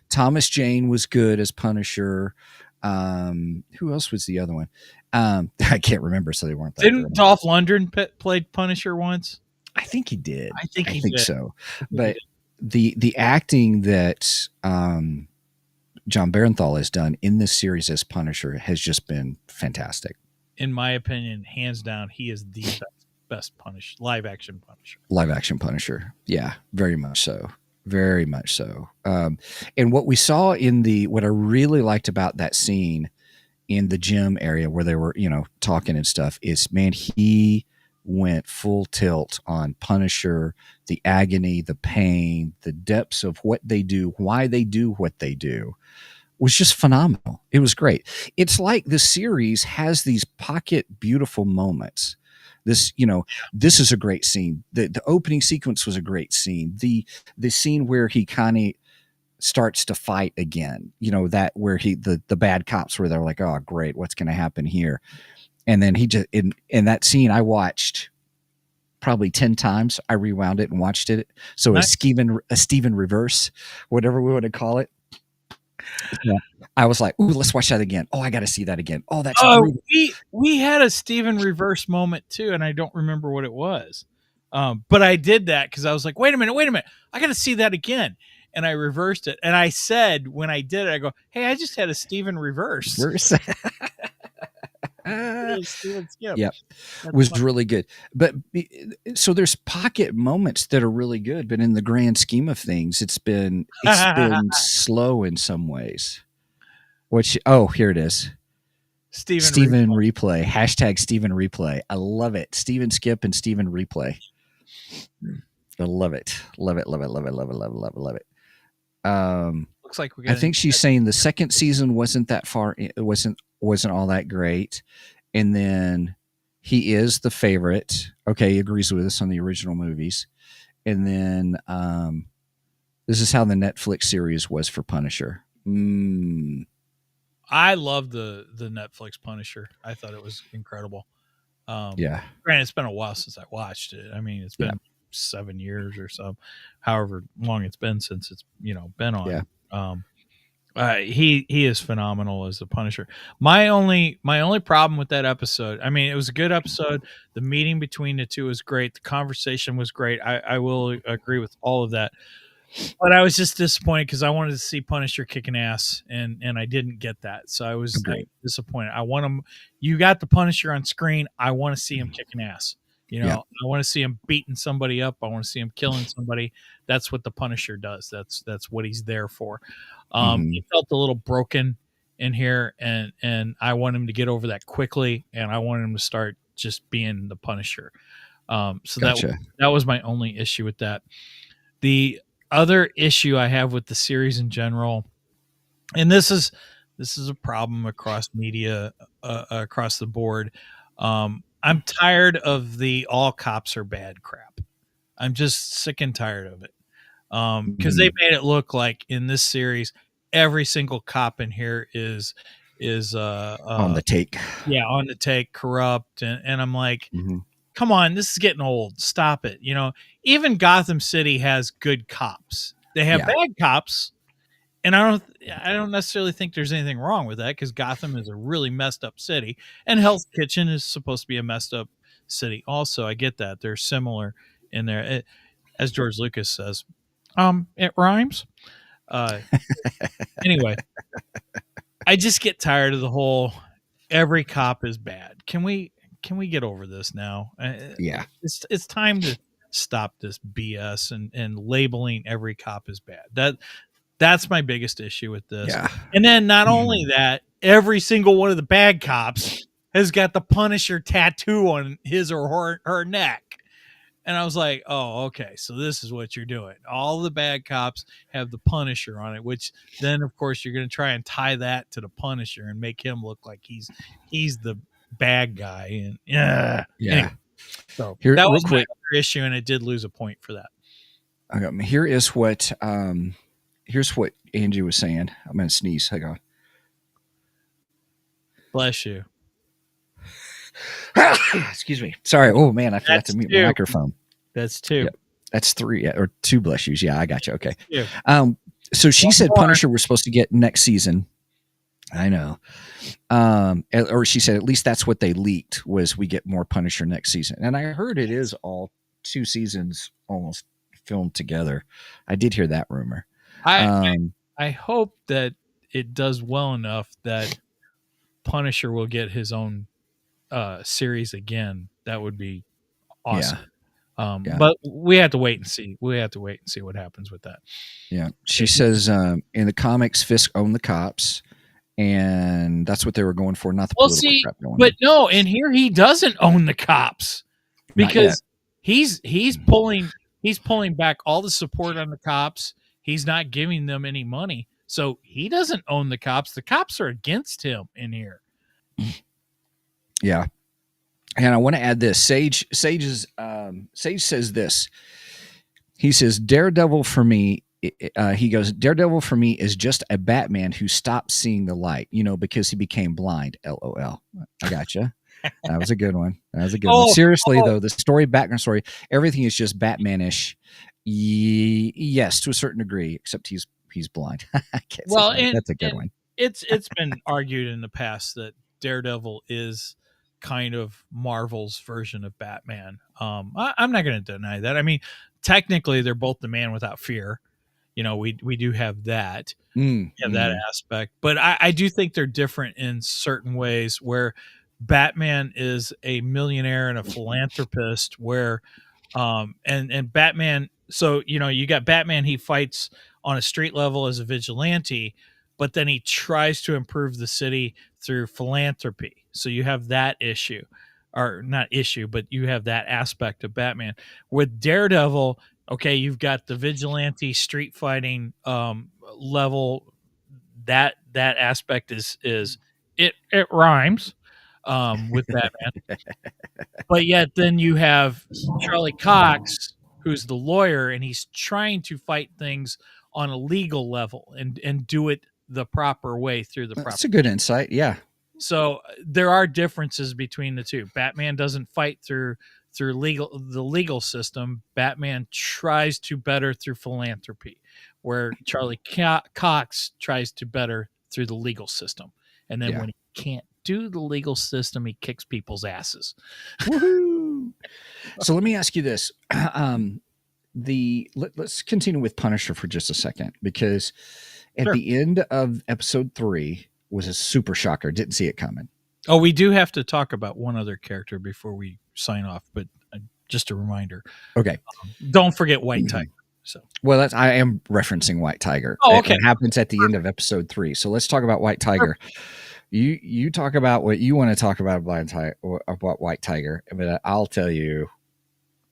Thomas Jane was good as Punisher. Who else was the other one? I can't remember, so they weren't. Didn't Dolph Lundgren played Punisher once? I think he did. I think so. But the acting that John Barenthal has done in this series as Punisher has just been fantastic. In my opinion, hands down, he is the best live action Punisher. Live action Punisher. Yeah, very much so. Very much so. And what we saw what I really liked about that scene in the gym area where they were, talking and stuff is, man, he went full tilt on Punisher, the agony, the pain, the depths of what they do, why they do what they do, was just phenomenal. It was great. It's like the series has these pocket beautiful moments. This is a great scene. The opening sequence was a great scene. The scene where he kind of starts to fight again, that where the bad cops where they're like, oh, great, what's going to happen here? And then he just in that scene I watched probably 10 times. I rewound it and watched it. So nice. a Steven reverse, whatever we want to call it. Yeah. I was like, ooh, let's watch that again. Oh, I got to see that again. Oh, that's we had a Steven reverse moment too, and I don't remember what it was. But I did that because I was like, wait a minute. I got to see that again. And I reversed it. And I said, when I did it, I go, hey, I just had a Steven reverse. Yep. Was funny. Really good. But so there's pocket moments that are really good, but in the grand scheme of things, it's been slow in some ways. Here it is. Steven replay. # Steven replay. I love it. Steven skip and Steven replay. I love it. Love it. Looks like I think she's saying the second season wasn't that far. It wasn't all that great. And then he is the favorite. Okay, he agrees with us on the original movies. And then this is how the Netflix series was for Punisher. I love the Netflix Punisher. I thought it was incredible. Yeah. Granted, it's been a while since I watched it. I mean, it's been 7 years or so, however long it's been since it's been on. Yeah. He is phenomenal as the Punisher. My only problem with that episode, I mean, it was a good episode. The meeting between the two was great. The conversation was great. I will agree with all of that. But I was just disappointed because I wanted to see Punisher kicking ass, and I didn't get that. So I was disappointed. I want him. You got the Punisher on screen. I want to see him kicking ass. You know, I want to see him beating somebody up. I want to see him killing somebody. That's what the Punisher does. That's what he's there for. He felt a little broken in here, and I want him to get over that quickly, and I want him to start just being the Punisher. So Gotcha. that was my only issue with that. The other issue I have with the series in general, and this is a problem across media, across the board. I'm tired of the all cops are bad crap. I'm just sick and tired of it. Because they made it look like in this series, every single cop in here is on the take. Yeah, on the take, corrupt, and I'm like, come on, this is getting old. Stop it. You know, even Gotham City has good cops. They have bad cops, and I don't necessarily think there's anything wrong with that because Gotham is a really messed up city, and Hell's Kitchen is supposed to be a messed up city. Also, I get that they're similar in there, as George Lucas says. It rhymes. Anyway, I just get tired of the whole every cop is bad. Can we get over this now? Yeah. It's time to stop this BS and labeling every cop as bad. That's my biggest issue with this. Yeah. And then not only that, every single one of the bad cops has got the Punisher tattoo on his or her neck. And I was like, oh, okay, so this is what you're doing. All the bad cops have the Punisher on it, which then, of course, you're going to try and tie that to the Punisher and make him look like he's the bad guy. And yeah. Anyway, so that was my other issue, and it did lose a point for that. Okay, here's what Angie was saying. I'm going to sneeze. Hang on. Bless you. Excuse me. Sorry. Oh man, I forgot to mute my microphone. That's 2. Yep. That's 3 or 2 bless yous. Yeah, I got you. Okay. Yeah. So she said Punisher we're supposed to get next season. I know. Or she said at least that's what they leaked was we get more Punisher next season. And I heard it is all 2 seasons almost filmed together. I did hear that rumor. I hope that it does well enough that Punisher will get his own series again. That would be awesome. Yeah. But we have to wait and see. We have to wait and see what happens with that. Yeah. She says in the comics, Fisk owned the cops, and that's what they were going for, not the political crap going on. No, and here he doesn't own the cops because he's pulling back all the support on the cops. He's not giving them any money. So he doesn't own the cops. The cops are against him in here. Yeah. And I want to add this. Sage says this. He says, Daredevil for me, Daredevil for me is just a Batman who stopped seeing the light, because he became blind. LOL. I gotcha. That was a good one. One. Seriously, though, the background story, everything is just Batman-ish. Yes, to a certain degree, except he's blind. That's a good one. It's been argued in the past that Daredevil is kind of Marvel's version of Batman. I'm not going to deny that. I mean, technically, they're both the man without fear. We do have that. That aspect, but I do think they're different in certain ways. Where Batman is a millionaire and a philanthropist, where and Batman. So you got Batman. He fights on a street level as a vigilante, but then he tries to improve the city through philanthropy. So you have that issue, or not issue, but you have that aspect of Batman. With Daredevil, okay, you've got the vigilante street fighting level. That aspect is it rhymes with Batman. But yet then you have Charlie Cox, who's the lawyer, and he's trying to fight things on a legal level and do it the proper way through the proper. That's a good insight. Yeah. So there are differences between the two. Batman doesn't fight through the legal system. Batman tries to better through philanthropy, where Charlie Cox tries to better through the legal system. And then when he can't do the legal system, he kicks people's asses. Woohoo! So let me ask you this. Let's continue with Punisher for just a second, because at the end of episode 3 was a super shocker. Didn't see it coming. Oh, we do have to talk about one other character before we sign off, but just a reminder. Okay. Don't forget White Tiger. So, well, I am referencing White Tiger. Oh, okay. It happens at the end of episode 3. So let's talk about White Tiger. You talk about what you want to talk about White Tiger, but I'll tell you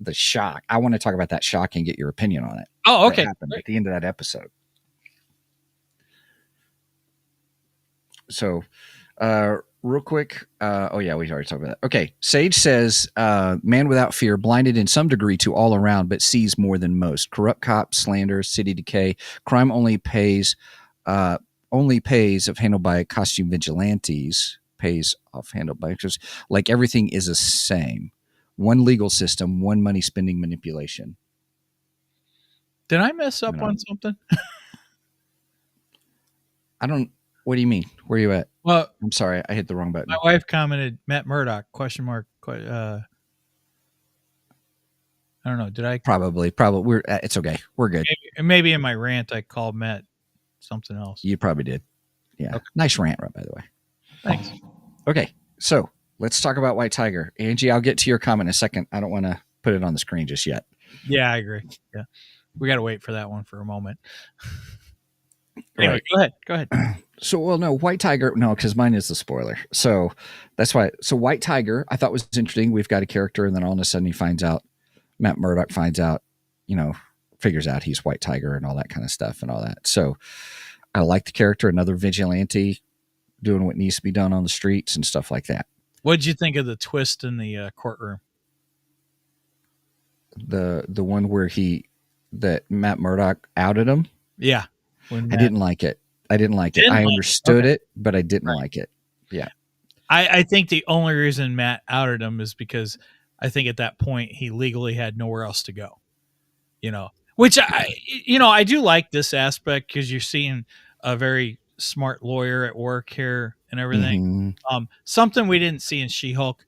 the shock. I want to talk about that shock and get your opinion on it. Oh, okay. That happened at the end of that episode. So, real quick. Oh yeah, we already talked about that. Okay. Sage says, man without fear, blinded in some degree to all around, but sees more than most. Corrupt cops, slander, city decay. Crime only pays if handled by costume vigilantes. Pays off handled by just like everything is the same. One legal system, one money spending manipulation. Did I mess up on something? I don't. What do you mean? Where are you at? Well, I'm sorry, I hit the wrong button. My wife commented, Matt Murdock, question mark. I don't know. Did I? Probably. We're. It's okay. We're good. Maybe in my rant, I called Matt something else. You probably did. Yeah. Okay. Nice rant, by the way. Thanks. Okay. So let's talk about White Tiger. Angie, I'll get to your comment in a second. I don't want to put it on the screen just yet. Yeah, I agree. Yeah. We got to wait for that one for a moment. Anyway, right. Go ahead. So, well, no, White Tiger, no, because mine is the spoiler. So that's why. So White Tiger, I thought was interesting. We've got a character, and then all of a sudden he finds out, Matt Murdock finds out, figures out he's White Tiger and all that kind of stuff and all that. So I like the character, another vigilante doing what needs to be done on the streets and stuff like that. What did you think of the twist in the courtroom? The one where that Matt Murdock outed him? Yeah. I didn't like it. I understood it, but I didn't like it. Yeah. I think the only reason Matt outed him is because I think at that point he legally had nowhere else to go, which I do like this aspect because you're seeing a very smart lawyer at work here and everything. Mm-hmm. Something we didn't see in She-Hulk.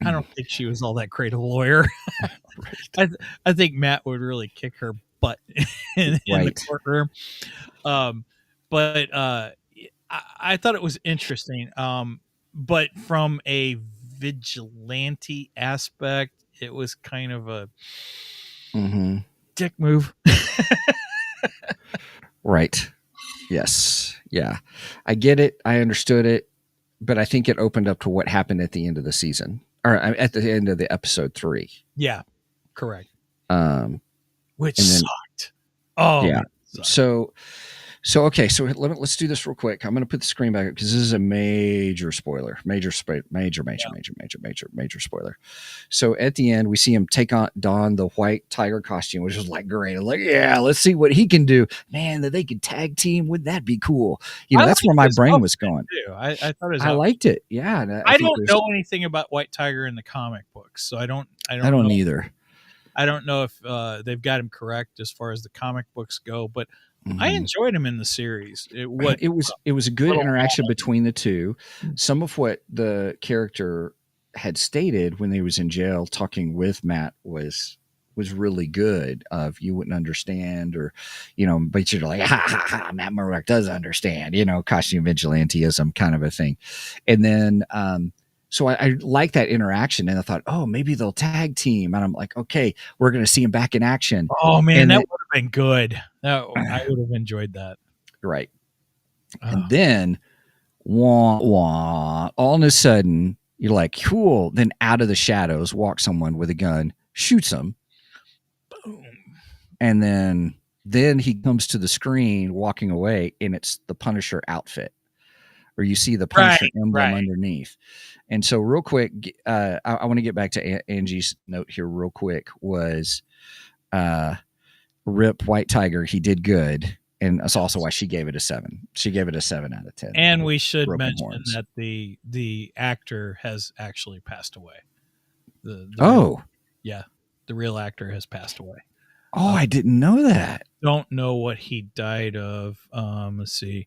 I don't think she was all that great a lawyer. Right. I think Matt would really kick her butt in the courtroom. But I thought it was interesting. But from a vigilante aspect, it was kind of a dick move. Right. Yes. Yeah. I get it. I understood it. But I think it opened up to what happened at the end of the season, or at the end of the episode 3. Yeah, correct. Which sucked. Oh, yeah. So okay. So let's do this real quick. I'm going to put the screen back up because this is a major spoiler. Major spoiler. So at the end, we see him don the White Tiger costume, which was like great. I'm like, yeah, let's see what he can do. Man, that they could tag team. Wouldn't that be cool? That's where my brain was going. I thought I liked it. Yeah. I don't know anything about White Tiger in the comic books, so I don't know. Either. I don't know if they've got him correct as far as the comic books go, but I enjoyed him in the series. It was a good interaction between the two. Some of what the character had stated when he was in jail talking with Matt was really good. Of you wouldn't understand, or but you're like, ha ha ha, Matt Murdock does understand. Costume vigilanteism kind of a thing, and then. So I like that interaction, and I thought, oh, maybe they'll tag team. And I'm like, okay, we're going to see him back in action. Oh man, that would have been good. I would have enjoyed that. Right. And then, all of a sudden, you're like, cool. Then out of the shadows walks someone with a gun, shoots him. Boom. And then he comes to the screen walking away, and it's the Punisher outfit. Or you see the Punisher emblem underneath. And so real quick, I want to get back to Angie's note here real quick was Rip White Tiger. He did good. And that's also why she gave it a 7. She gave it a 7 out of 10. And we should mention that the actor has actually passed away. The real actor has passed away. Oh, I didn't know that. Don't know what he died of. Let's see.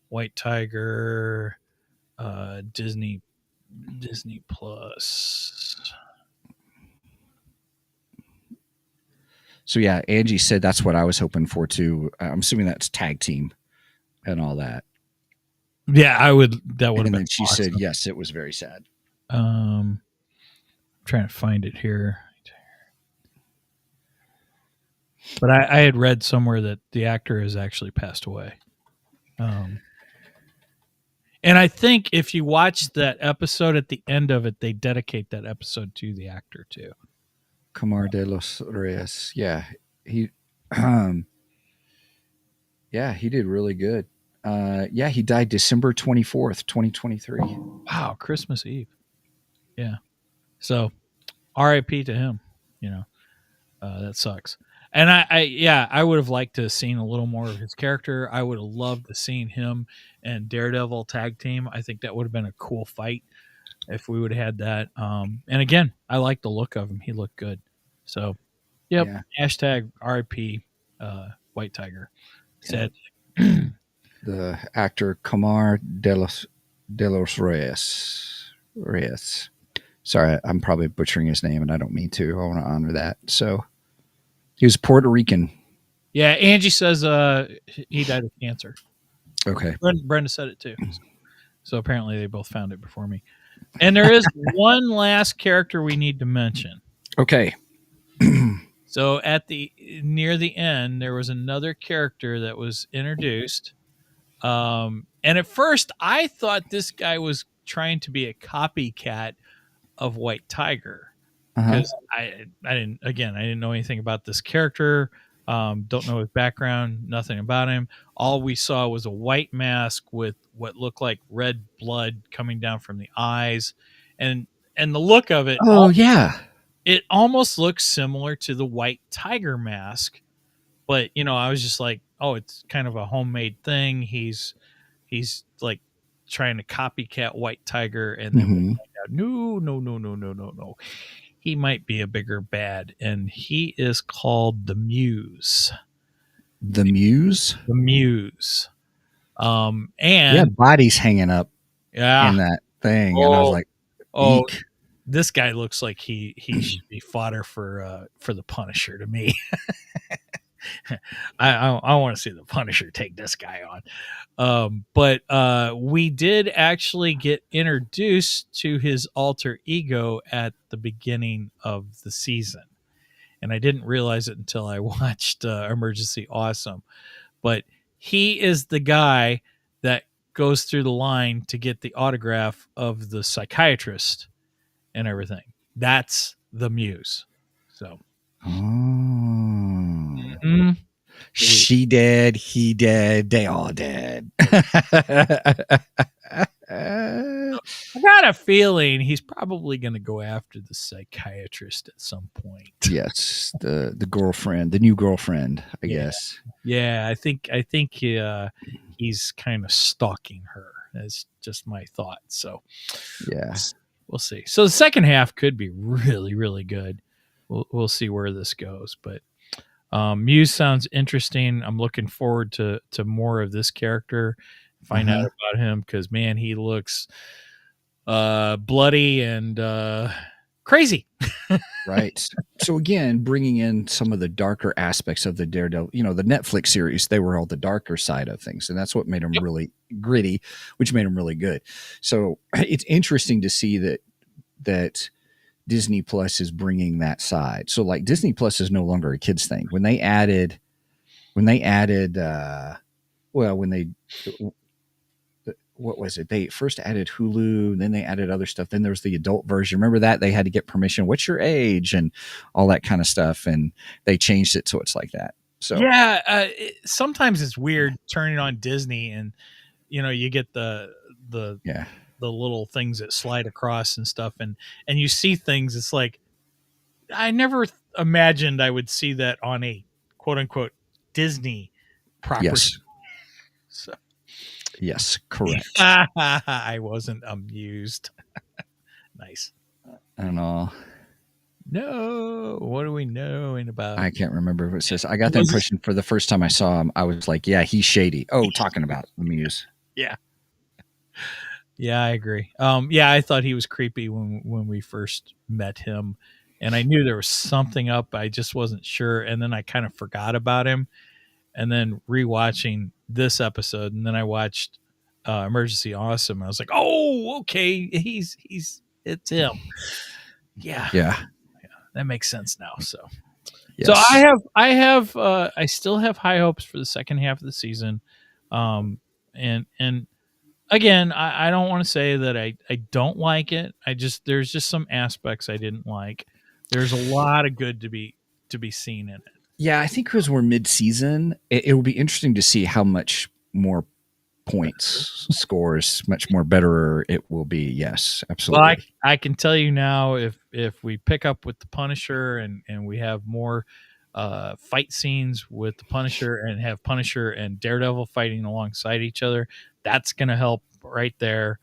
White Tiger, Disney Plus. So yeah, Angie said that's what I was hoping for too. I'm assuming that's tag team and all that. Yeah, I would. That would. And then she said, yes, it was very sad. I'm trying to find it here. But I had read somewhere that the actor has actually passed away. And I think if you watch that episode, at the end of it, they dedicate that episode to the actor too. Camar de los Reyes. Yeah, he, yeah, he did really good. Yeah, he died December 24th, 2023. Wow, Christmas Eve. Yeah. So, R.I.P. to him. You know, that sucks. And I would have liked to have seen a little more of his character. I would have loved to seen him and Daredevil tag team. I think that would have been a cool fight if we would have had that. And again, I like the look of him. He looked good. So, yep. Yeah. Hashtag RIP White Tiger. Said The actor Camar de los Reyes. Sorry, I'm probably butchering his name, and I don't mean to. I want to honor that. So he was Puerto Rican. Yeah, Angie says he died of cancer. Okay. Brenda said it too. So apparently they both found it before me. And there is one last character we need to mention. Okay. So near the end, there was another character that was introduced. And at first I thought this guy was trying to be a copycat of White Tiger. Because I didn't know anything about this character. Don't know his background, nothing about him. All we saw was a white mask with what looked like red blood coming down from the eyes, and the look of it. Oh yeah, it almost looks similar to the White Tiger mask, but I was just like, oh, it's kind of a homemade thing. He's like trying to copycat White Tiger, and then we find out, no. He might be a bigger bad, and he is called the Muse. The Muse? The Muse. And yeah, bodies hanging up in that thing. And I was like, eek. This guy looks like he should be fodder for the Punisher to me. I want to see the Punisher take this guy on. But we did actually get introduced to his alter ego at the beginning of the season. And I didn't realize it until I watched Emergency Awesome. But he is the guy that goes through the line to get the autograph of the psychiatrist and everything. That's the Muse. So. Mm-hmm. She dead, he dead, they all dead. I got a feeling he's probably going to go after the psychiatrist at some point. Yes, the girlfriend, the new girlfriend, I guess. Yeah, I think he's kind of stalking her. That's just my thought. So, yeah, we'll see. So the second half could be really, really good. We'll see where this goes, but Muse sounds interesting. I'm looking forward to more of this character, find out about him, because man, he looks bloody and crazy. Right. So again, bringing in some of the darker aspects of the Daredevil, the Netflix series, they were all the darker side of things, and that's what made them really gritty, which made them really good. So it's interesting to see that Disney Plus is bringing that side. So like Disney Plus is no longer a kids thing. When they added what was it? They first added Hulu, then they added other stuff. Then there was the adult version. Remember that? They had to get permission. What's your age? And all that kind of stuff. And they changed it so it's like that. So yeah, sometimes it's weird turning on Disney and you get the little things that slide across and stuff, and you see things. It's like I never imagined I would see that on a quote unquote Disney property. Yes. So. Yes, correct. I wasn't amused. Nice. And all. No, what are we knowing about? I can't remember what it says. I got the impression for the first time I saw him, I was like, yeah, he's shady. Oh, talking about the Muse. Yeah. Yeah, I agree. Yeah, I thought he was creepy when we first met him, and I knew there was something up. I just wasn't sure, and then I kind of forgot about him. And then rewatching this episode, and then I watched Emergency Awesome. I was like, oh, okay, he's it's him. Yeah. Yeah. That makes sense now. So, Yes. so I still have high hopes for the second half of the season. And again, I don't want to say that I don't like it. There's just some aspects I didn't like. There's a lot of good to be seen in it. Yeah, I think because we're mid-season, it will be interesting to see how much more points scores, much more better it will be. Yes, absolutely. Well, I can tell you now, if we pick up with the Punisher and we have more fight scenes with the Punisher and have Punisher and Daredevil fighting alongside each other, that's going to help right there.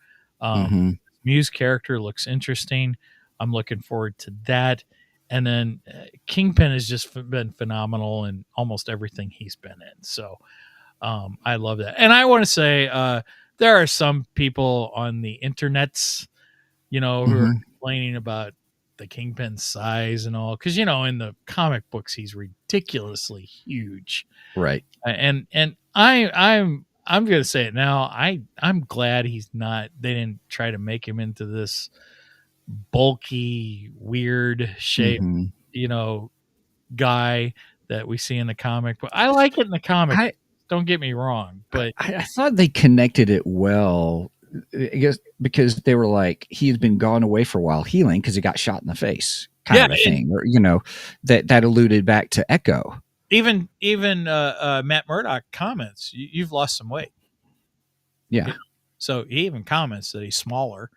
Mew's character looks interesting. I'm looking forward to that. And then Kingpin has just been phenomenal in almost everything he's been in. So I love that. And I want to say there are some people on the internets, who are complaining about the Kingpin's size and all. Because, in the comic books, he's ridiculously huge. Right. And I'm going to say it now. I'm glad he's not. They didn't try to make him into this bulky, weird shape, guy that we see in the comic. But I like it in the comic. Don't get me wrong, but I thought they connected it well. I guess because they were like, he had been gone away for a while healing because he got shot in the face, kind of a thing, or that alluded back to Echo. Even Matt Murdock comments, you've lost some weight. Yeah. So he even comments that he's smaller,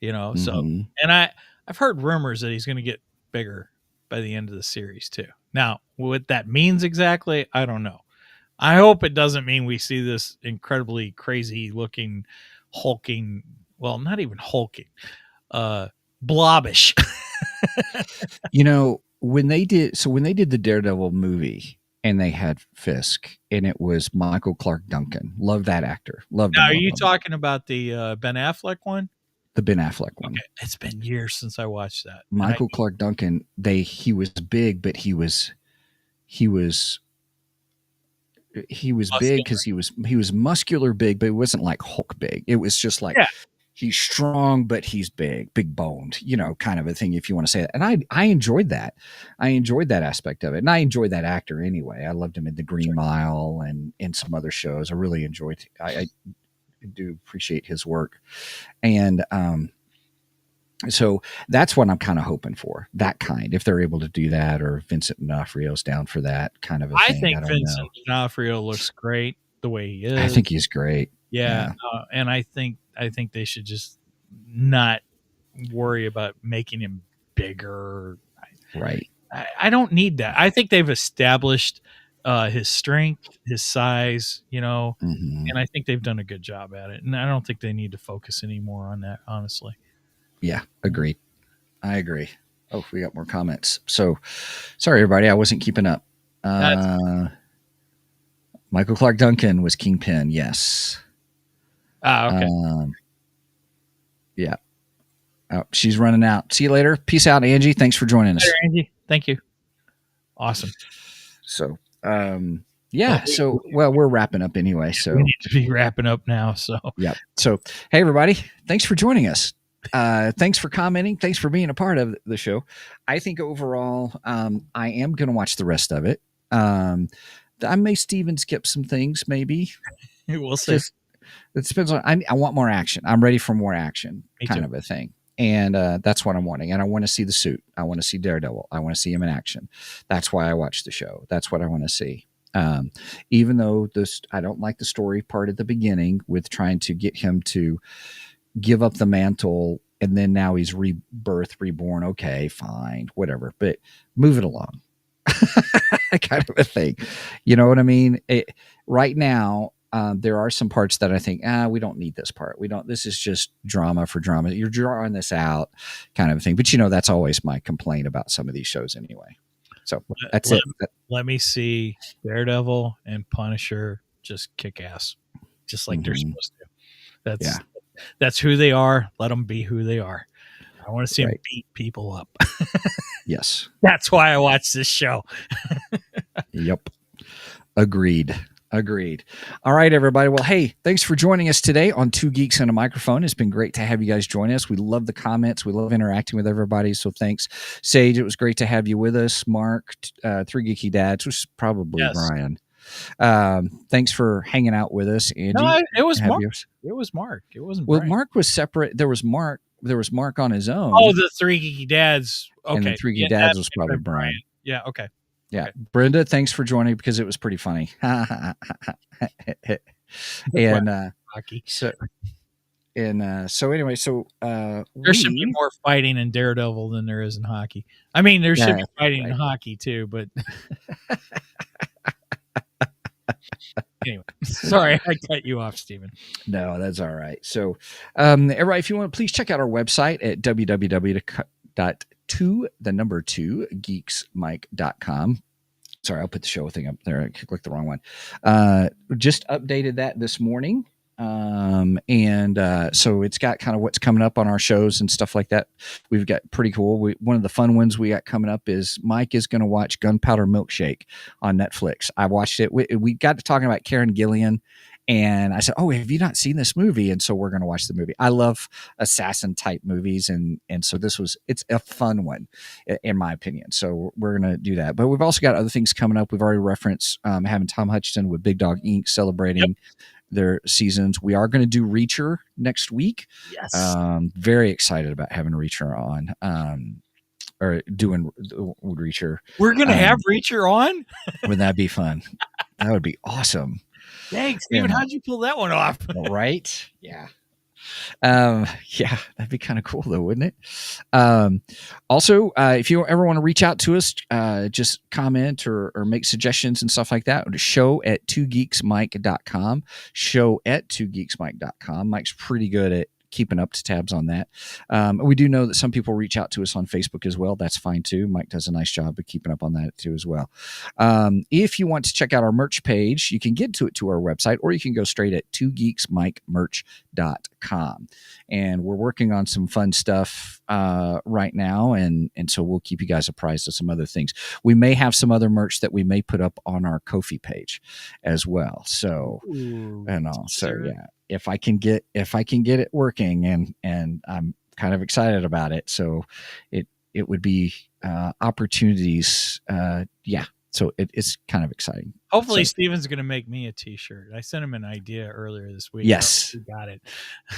so, and I've heard rumors that he's going to get bigger by the end of the series too. Now, what that means exactly, I don't know. I hope it doesn't mean we see this incredibly crazy looking hulking, well, not even hulking, blobbish. When they did the Daredevil movie and they had Fisk and it was Michael Clark Duncan. Love that actor. Love him. Now, are you talking about the Ben Affleck one? The Ben Affleck one. Okay. It's been years since I watched that. Michael Clark Duncan, he was big, but he was big because he was muscular big, but it wasn't like Hulk big. It was just like he's strong, but he's big boned, kind of a thing, if you want to say that. And I enjoyed that. I enjoyed that aspect of it. And I enjoyed that actor anyway. I loved him in The Green Mile and in some other shows. I really enjoyed I do appreciate his work. And so that's what I'm kind of hoping for, that kind, if they're able to do that, or Vincent D'Onofrio's down for that kind of a thing. I think Vincent D'Onofrio looks great the way he is. I think he's great. Yeah. And I think they should just not worry about making him bigger. Right. I don't need that. I think they've established his strength, his size, and I think they've done a good job at it. And I don't think they need to focus anymore on that, honestly. Yeah, agreed. I agree. Oh, we got more comments. So, sorry, everybody. I wasn't keeping up. Michael Clark Duncan was Kingpin. Yes. Okay. Yeah. Oh, she's running out. See you later. Peace out, Angie. Thanks for joining us. Later, Angie. Thank you. Awesome. So, we're wrapping up anyway. So we need to be wrapping up now. So, yeah. So, hey, everybody. Thanks for joining us. Thanks for commenting. Thanks for being a part of the show. I think overall, I am going to watch the rest of it. I may Steven skip some things, maybe. We'll see. It depends on. I want more action. I'm ready for more action, kind of a thing. And that's what I'm wanting. And I want to see the suit. I want to see Daredevil. I want to see him in action. That's why I watch the show. That's what I want to see. Even though I don't like the story part at the beginning with trying to get him to give up the mantle, and then now he's reborn. Okay, fine, whatever. But move it along. Kind of a thing. You know what I mean? Right now, there are some parts that I think, we don't need this part. This is just drama for drama. You're drawing this out, kind of a thing. But that's always my complaint about some of these shows anyway. So that's it. Let me see Daredevil and Punisher just kick ass, just like they're supposed to. That's who they are. Let them be who they are. I want to see them beat people up. Yes. That's why I watch this show. Yep. Agreed. Agreed. All right, everybody. Well, hey, thanks for joining us today on Two Geeks and a Microphone. It's been great to have you guys join us. We love the comments. We love interacting with everybody. So thanks, Sage. It was great to have you with us. Mark, Three Geeky Dads, which is probably Brian. Thanks for hanging out with us, Angie. No, it was Mark. It was Mark. It wasn't Brian. Mark was separate. There was Mark on his own. Oh, the Three Geeky Dads. Okay. And the Three Geeky Dads was probably Brian. Yeah, okay. Yeah. Okay. Brenda, thanks for joining because it was pretty funny. And hockey. So anyway, there should be more fighting in Daredevil than there is in hockey. I mean, there should be fighting in hockey too, but anyway, sorry, I cut you off, Stephen. No, that's all right. So, everybody, if you want, please check out our website at www.2geeksmike.com. Sorry, I'll put the show thing up there. I clicked the wrong one. Just updated that this morning. So it's got kind of what's coming up on our shows and stuff like that. We've got pretty cool. One of the fun ones we got coming up is Mike is going to watch Gunpowder Milkshake on Netflix. I watched it. We got to talking about Karen Gillan, and I said, "Oh, have you not seen this movie?" And so we're going to watch the movie. I love assassin type movies, and so it's a fun one, in my opinion. So we're going to do that. But we've also got other things coming up. We've already referenced having Tom Hutchinson with Big Dog Inc. celebrating their seasons. We are going to do Reacher next week. Yes. Very excited about having Reacher on. Or doing Reacher. We're going to have Reacher on? Wouldn't that be fun? That would be awesome. Thanks, Stephen. How'd you pull that one off? Right? Yeah. Yeah, that'd be kind of cool though, wouldn't it? Also, if you ever want to reach out to us, just comment or make suggestions and stuff like that, show at 2geeksmike.com, show at 2geeksmike.com. Mike's pretty good at keeping up to tabs on that. We do know that some people reach out to us on Facebook as well. That's fine too. Mike does a nice job of keeping up on that too as well. If you want to check out our merch page, you can get to it to our website, or you can go straight at 2geeksmikemerch.com. And we're working on some fun stuff right now, and so we'll keep you guys apprised of some other things. We may have some other merch that we may put up on our Ko-fi page as well. So, yeah. If I can get it working, and I'm kind of excited about it. So it would be opportunities. So it's kind of exciting. Hopefully Steven's going to make me a t-shirt. I sent him an idea earlier this week. Yes. He got it.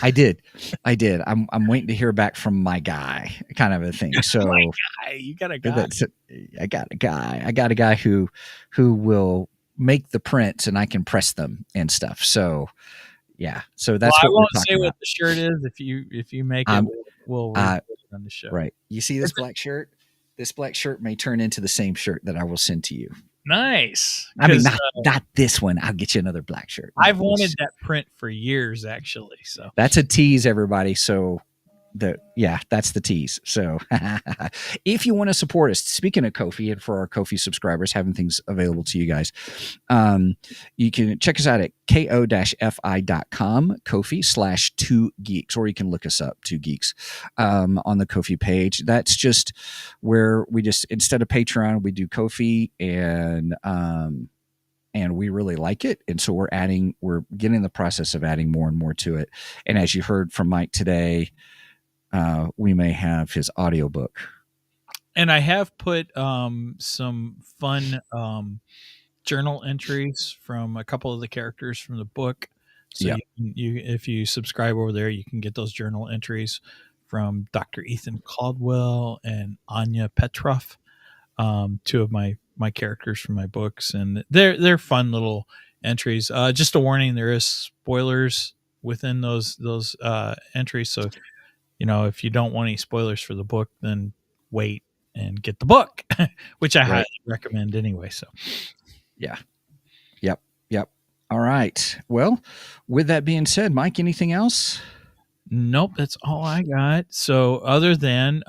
I did. I'm waiting to hear back from my guy, kind of a thing. So my guy. You got a guy. I got a guy. I got a guy who will make the prints and I can press them and stuff. So yeah, so that's what I won't say about. What the shirt is. If you make it, we'll put it on the show. Right. You see this black shirt? This black shirt may turn into the same shirt that I will send to you. Nice. I mean, not this one. I'll get you another black shirt. I've wanted that print for years, actually. So that's a tease, everybody. So that's the tease. So if you want to support us, speaking of Ko-fi, and for our Ko-fi subscribers, having things available to you guys, you can check us out at ko-fi.com, Ko-fi/2geeks, or you can look us up, 2 Geeks, on the Ko-fi page. That's just where we instead of Patreon, we do Ko-fi, and we really like it. And so we're getting the process of adding more and more to it. And as you heard from Mike today, we may have his audiobook. And I have put some fun journal entries from a couple of the characters from the book. So if you subscribe over there, you can get those journal entries from Dr. Ethan Caldwell and Anya Petrov, 2 of my characters from my books, and they're fun little entries. Just a warning: there is spoilers within those entries, so if you don't want any spoilers for the book, then wait and get the book, which I highly recommend anyway. So, yeah. Yep. All right. Well, with that being said, Mike, anything else? Nope, that's all I got. So other than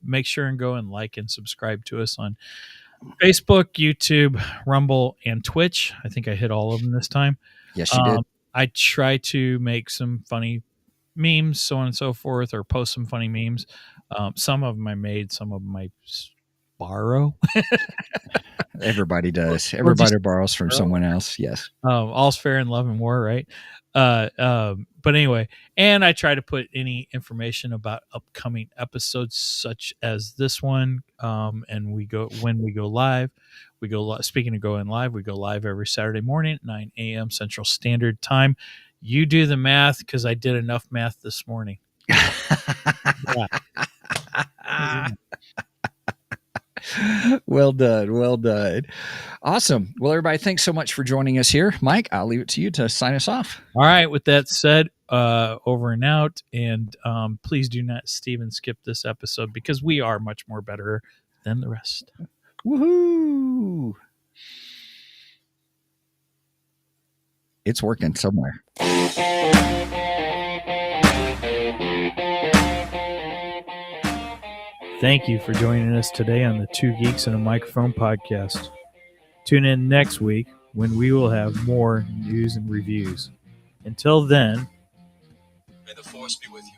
make sure and go and like and subscribe to us on Facebook, YouTube, Rumble, and Twitch. I think I hit all of them this time. Yes, you did. I try to make some funny memes, so on and so forth, or post some funny memes. Some of them I made, some of them I borrow. Everybody does. Everybody borrows from someone else. Yes. All's fair in love and war, right? But anyway, and I try to put any information about upcoming episodes, such as this one. And when we go live. Speaking of going live, we go live every Saturday morning at 9 a.m. Central Standard Time. You do the math, because I did enough math this morning. Well done. Well done. Awesome. Well, everybody, thanks so much for joining us here. Mike, I'll leave it to you to sign us off. All right. With that said, over and out. And please do not skip this episode, because we are much more better than the rest. Woohoo! It's working somewhere. Thank you for joining us today on the Two Geeks and a Microphone podcast. Tune in next week when we will have more news and reviews. Until then, may the force be with you.